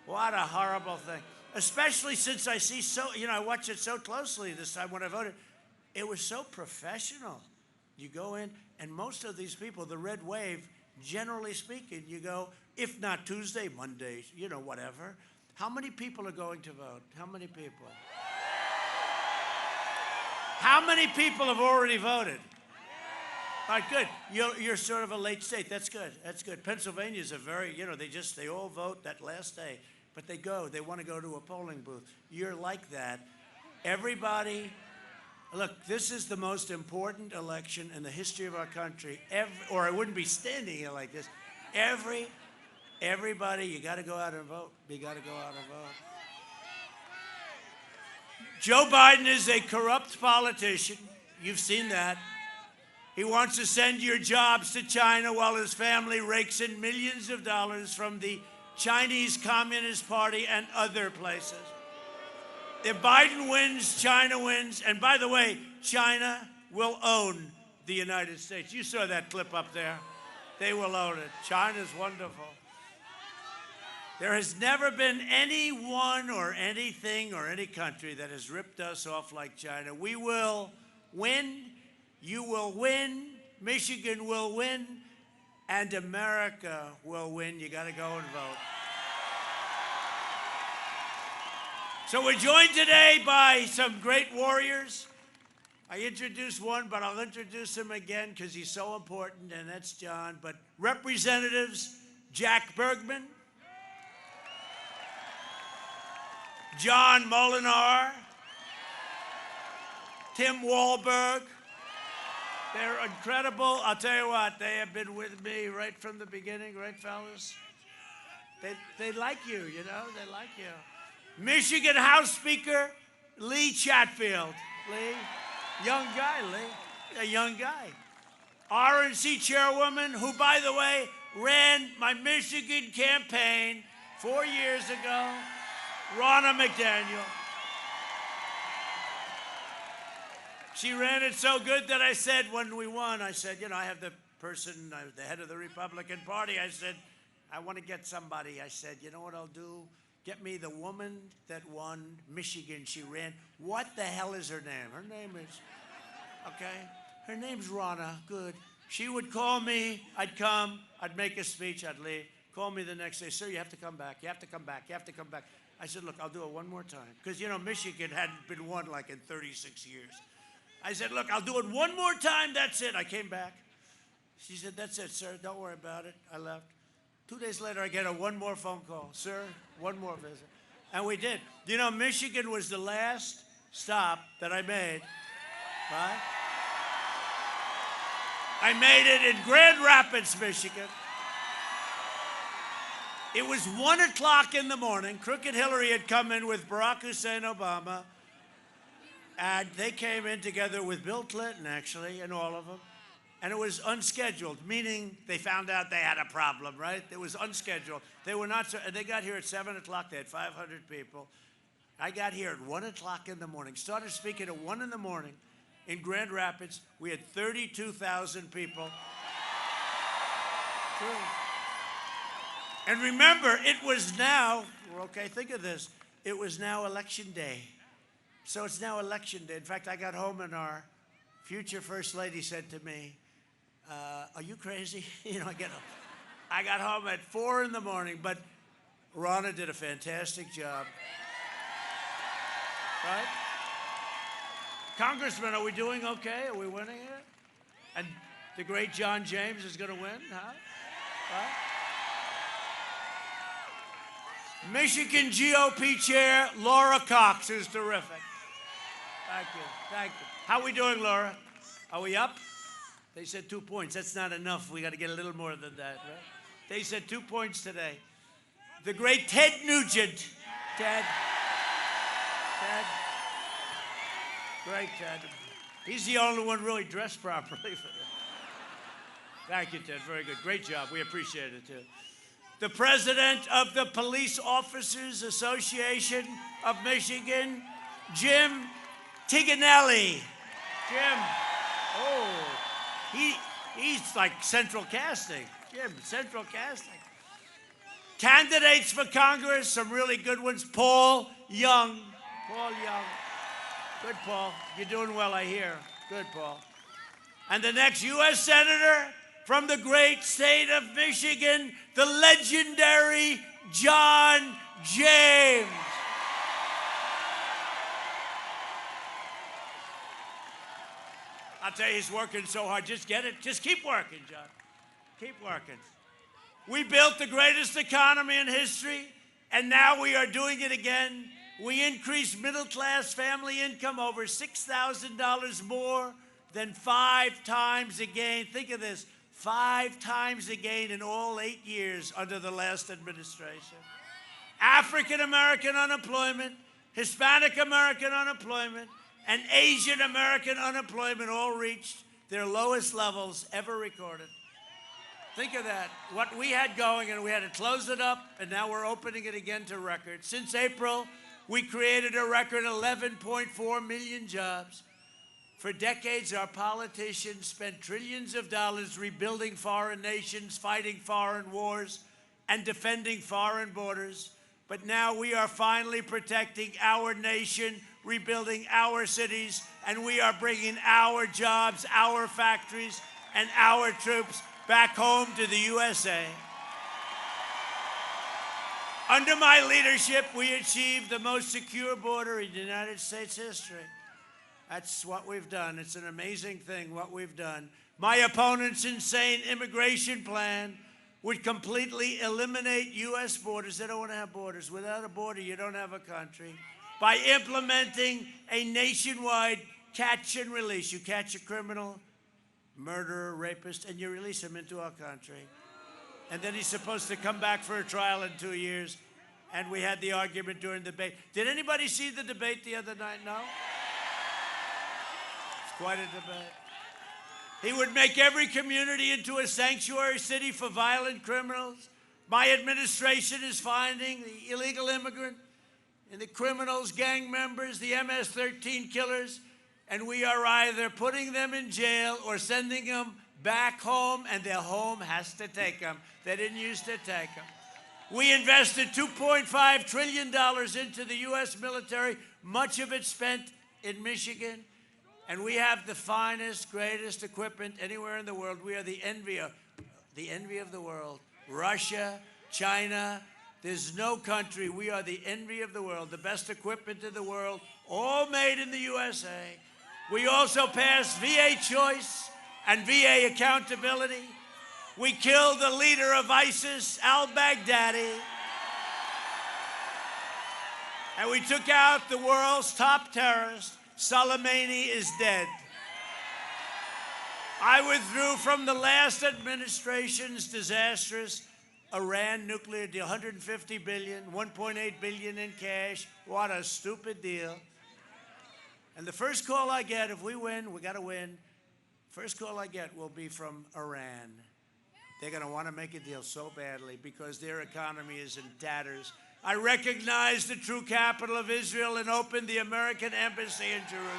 What a horrible thing. Especially since I see I watch it so closely this time when I voted. It was so professional. You go in, and most of these people, the red wave, generally speaking, you go, if not Tuesday, Monday, whatever. How many people are going to vote? How many people? How many people have already voted? All right, good. You're sort of a late state. That's good. That's good. Pennsylvania's a very, they all vote that last day. But they want to go to a polling booth. You're like that. Everybody, look, this is the most important election in the history of our country, or I wouldn't be standing here like this. Everybody, you got to go out and vote. You got to go out and vote. Joe Biden is a corrupt politician. You've seen that. He wants to send your jobs to China while his family rakes in millions of dollars from the Chinese Communist Party and other places. If Biden wins, China wins. And by the way, China will own the United States. You saw that clip up there. They will own it. China's wonderful. There has never been anyone or anything or any country that has ripped us off like China. We will win. You will win. Michigan will win. And America will win. You got to go and vote. So we're joined today by some great warriors. I introduced one, but I'll introduce him again because he's so important, and that's John. But Representatives Jack Bergman, John Molinar, Tim Walberg. They're incredible. I'll tell you what, they have been with me right from the beginning, right, fellas? They like you, they like you. Michigan House Speaker Lee Chatfield. Lee, young guy, Lee, a young guy. RNC Chairwoman, who, by the way, ran my Michigan campaign 4 years ago, Ronna McDaniel. She ran it so good that I said, when we won, I said, I have the head of the Republican Party. I said, I want to get somebody. I said, you know what I'll do? Get me the woman that won Michigan. She ran. What the hell is her name? Her name is, her name's Ronna. Good. She would call me. I'd come. I'd make a speech. I'd leave. Call me the next day. Sir, you have to come back. You have to come back. You have to come back. I said, look, I'll do it one more time. Because, you know, Michigan hadn't been won like in 36 years. I said, look, I'll do it one more time. That's it. I came back. She said, that's it, sir. Don't worry about it. I left. 2 days later, I get one more phone call. Sir, one more visit. And we did. You know, Michigan was the last stop that I made. Right? I made it in Grand Rapids, Michigan. It was 1 o'clock in the morning. Crooked Hillary had come in with Barack Hussein Obama. And they came in together with Bill Clinton, actually, and all of them. And it was unscheduled, meaning they found out they had a problem, right? It was unscheduled. They were not, and they got here at 7 o'clock. They had 500 people. I got here at 1 o'clock in the morning. Started speaking at 1 in the morning in Grand Rapids. We had 32,000 people. And remember, it was now, okay, think of this. It was now election day. So it's now election day. In fact, I got home and our future First Lady said to me, are you crazy? You know, I got home at 4 in the morning, but Ronna did a fantastic job. Right? Congressman, are we doing okay? Are we winning it? And the great John James is going to win, huh? Right? Michigan GOP Chair Laura Cox is terrific. Thank you. Thank you. How are we doing, Laura? Are we up? They said 2 points. That's not enough. We got to get a little more than that, right? They said 2 points today. The great Ted Nugent. Ted. Great Ted. He's the only one really dressed properly for this. Thank you, Ted. Very good. Great job. We appreciate it, too. The president of the Police Officers Association of Michigan, Jim Tiganelli. Jim. Oh, he's like central casting. Jim, central casting. Candidates for Congress, some really good ones. Paul Young. Paul Young. Good, Paul. You're doing well, I hear. Good, Paul. And the next U.S. Senator from the great state of Michigan, the legendary John James. I'll tell you, he's working so hard. Just get it. Just keep working, John. Keep working. We built the greatest economy in history, and now we are doing it again. We increased middle-class family income over $6,000 more than 5 times again. Think of this, 5 times again in all 8 years under the last administration. African-American unemployment, Hispanic-American unemployment, and Asian-American unemployment all reached their lowest levels ever recorded. Think of that, what we had going, and we had to close it up, and now we're opening it again to record. Since April, we created a record 11.4 million jobs. For decades, our politicians spent trillions of dollars rebuilding foreign nations, fighting foreign wars, and defending foreign borders. But now we are finally protecting our nation, rebuilding our cities, and we are bringing our jobs, our factories, and our troops back home to the USA. Under my leadership, we achieved the most secure border in United States history. That's what we've done. It's an amazing thing, what we've done. My opponent's insane immigration plan would completely eliminate U.S. borders. They don't want to have borders. Without a border, you don't have a country. By implementing a nationwide catch and release. You catch a criminal, murderer, rapist, and you release him into our country. And then he's supposed to come back for a trial in 2 years. And we had the argument during the debate. Did anybody see the debate the other night? No? It's quite a debate. He would make every community into a sanctuary city for violent criminals. My administration is finding the illegal immigrant and the criminals, gang members, the MS-13 killers, and we are either putting them in jail or sending them back home, and their home has to take them. They didn't used to take them. We invested $2.5 trillion into the U.S. military, much of it spent in Michigan, and we have the finest, greatest equipment anywhere in the world. We are the envy of the world. Russia, China, There's no country. We are the envy of the world, the best equipment in the world, all made in the USA. We also passed VA choice and VA accountability. We killed the leader of ISIS, al-Baghdadi. And we took out the world's top terrorist. Soleimani is dead. I withdrew from the last administration's disastrous Iran nuclear deal, $150 billion, $1.8 billion in cash. What a stupid deal. And the first call I get, if we win, we got to win, first call I get will be from Iran. They're going to want to make a deal so badly because their economy is in tatters. I recognize the true capital of Israel and opened the American embassy in Jerusalem.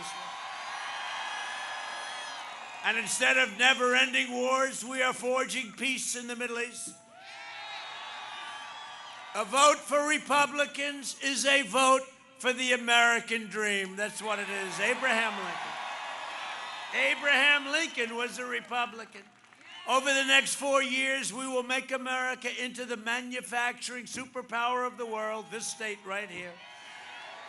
And instead of never-ending wars, we are forging peace in the Middle East. A vote for Republicans is a vote for the American dream. That's what it is. Abraham Lincoln. Abraham Lincoln was a Republican. Over the next 4 years, we will make America into the manufacturing superpower of the world, this state right here.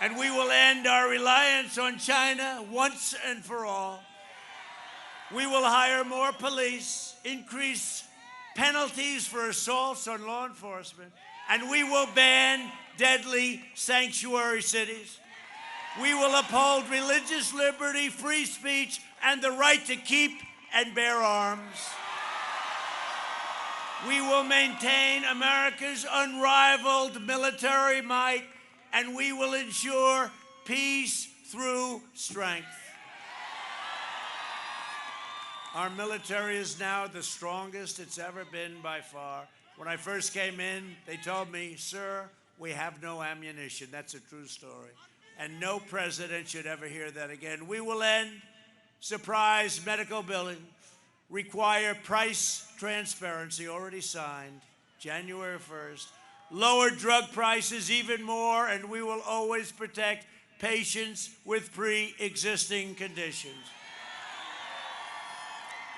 And we will end our reliance on China once and for all. We will hire more police, increase penalties for assaults on law enforcement, and we will ban deadly sanctuary cities. We will uphold religious liberty, free speech, and the right to keep and bear arms. We will maintain America's unrivaled military might, and we will ensure peace through strength. Our military is now the strongest it's ever been by far. When I first came in, they told me, "Sir, we have no ammunition." That's a true story. And no president should ever hear that again. We will end surprise medical billing, require price transparency, already signed, January 1st, lower drug prices even more, and we will always protect patients with pre-existing conditions.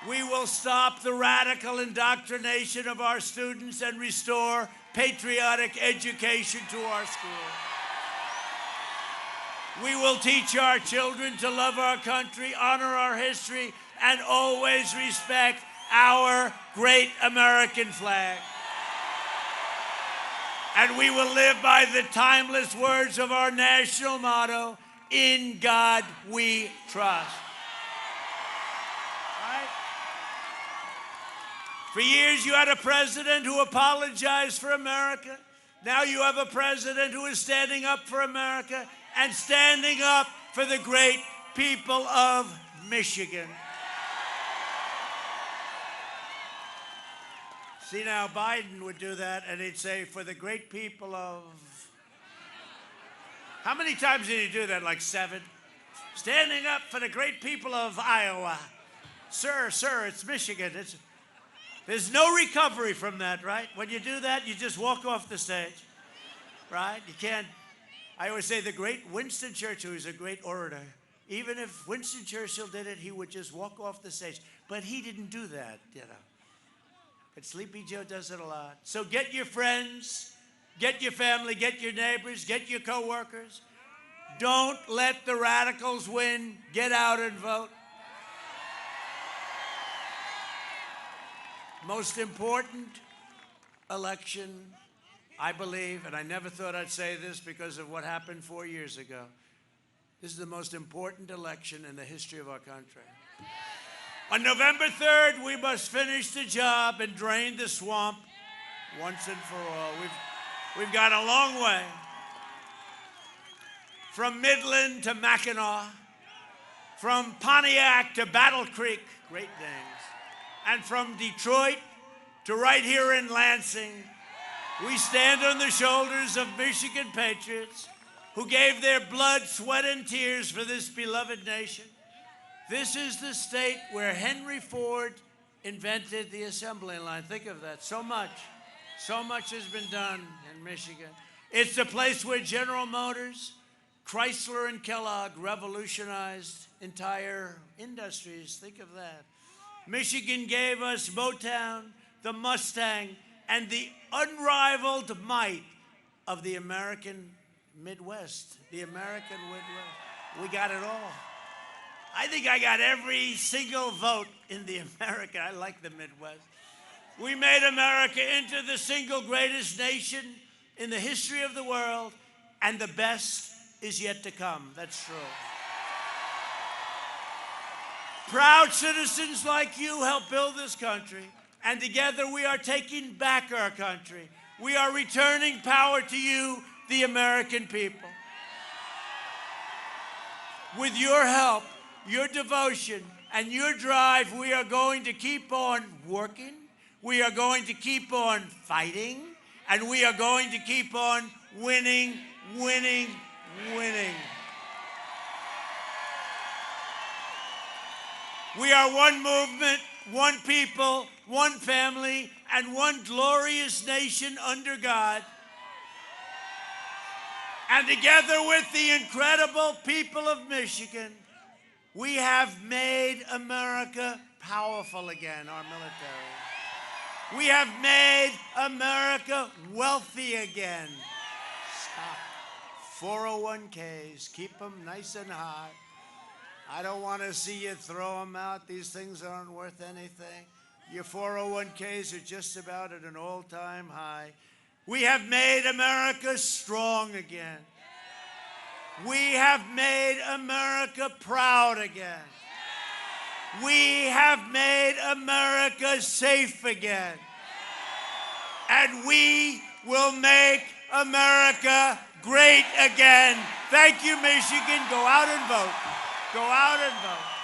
We will stop the radical indoctrination of our students and restore patriotic education to our schools. We will teach our children to love our country, honor our history, and always respect our great American flag. And we will live by the timeless words of our national motto, "In God we trust." Right? For years you had a president who apologized for America. Now you have a president who is standing up for America and standing up for the great people of Michigan. See, now Biden would do that and he'd say, "For the great people of..." How many times did he do that? Like 7? Standing up for the great people of Iowa. Sir, it's Michigan. There's no recovery from that, right? When you do that, you just walk off the stage, right? You can't. I always say the great Winston Churchill, who's a great orator, even if Winston Churchill did it, he would just walk off the stage. But he didn't do that, you know. But Sleepy Joe does it a lot. So get your friends, get your family, get your neighbors, get your coworkers. Don't let the radicals win. Get out and vote. Most important election, I believe, and I never thought I'd say this because of what happened 4 years ago. This is the most important election in the history of our country. On November 3rd, we must finish the job and drain the swamp once and for all. We've got a long way. From Midland to Mackinac, from Pontiac to Battle Creek, great names, and from Detroit to right here in Lansing, we stand on the shoulders of Michigan patriots who gave their blood, sweat, and tears for this beloved nation. This is the state where Henry Ford invented the assembly line. Think of that. So much has been done in Michigan. It's the place where General Motors, Chrysler, and Kellogg revolutionized entire industries. Think of that. Michigan gave us Motown, the Mustang, and the unrivaled might of the American Midwest, the American Midwest. We got it all. I think I got every single vote in the America. I like the Midwest. We made America into the single greatest nation in the history of the world, and the best is yet to come. That's true. Proud citizens like you help build this country, and together we are taking back our country. We are returning power to you, the American people. With your help, your devotion, and your drive, we are going to keep on working, we are going to keep on fighting, and we are going to keep on winning, winning, winning. We are one movement, one people, one family, and one glorious nation under God. And together with the incredible people of Michigan, we have made America powerful again, our military. We have made America wealthy again. Stop. 401ks, keep them nice and high. I don't want to see you throw them out. These things aren't worth anything. Your 401ks are just about at an all-time high. We have made America strong again. We have made America proud again. We have made America safe again. And we will make America great again. Thank you, Michigan. Go out and vote. Go out and vote.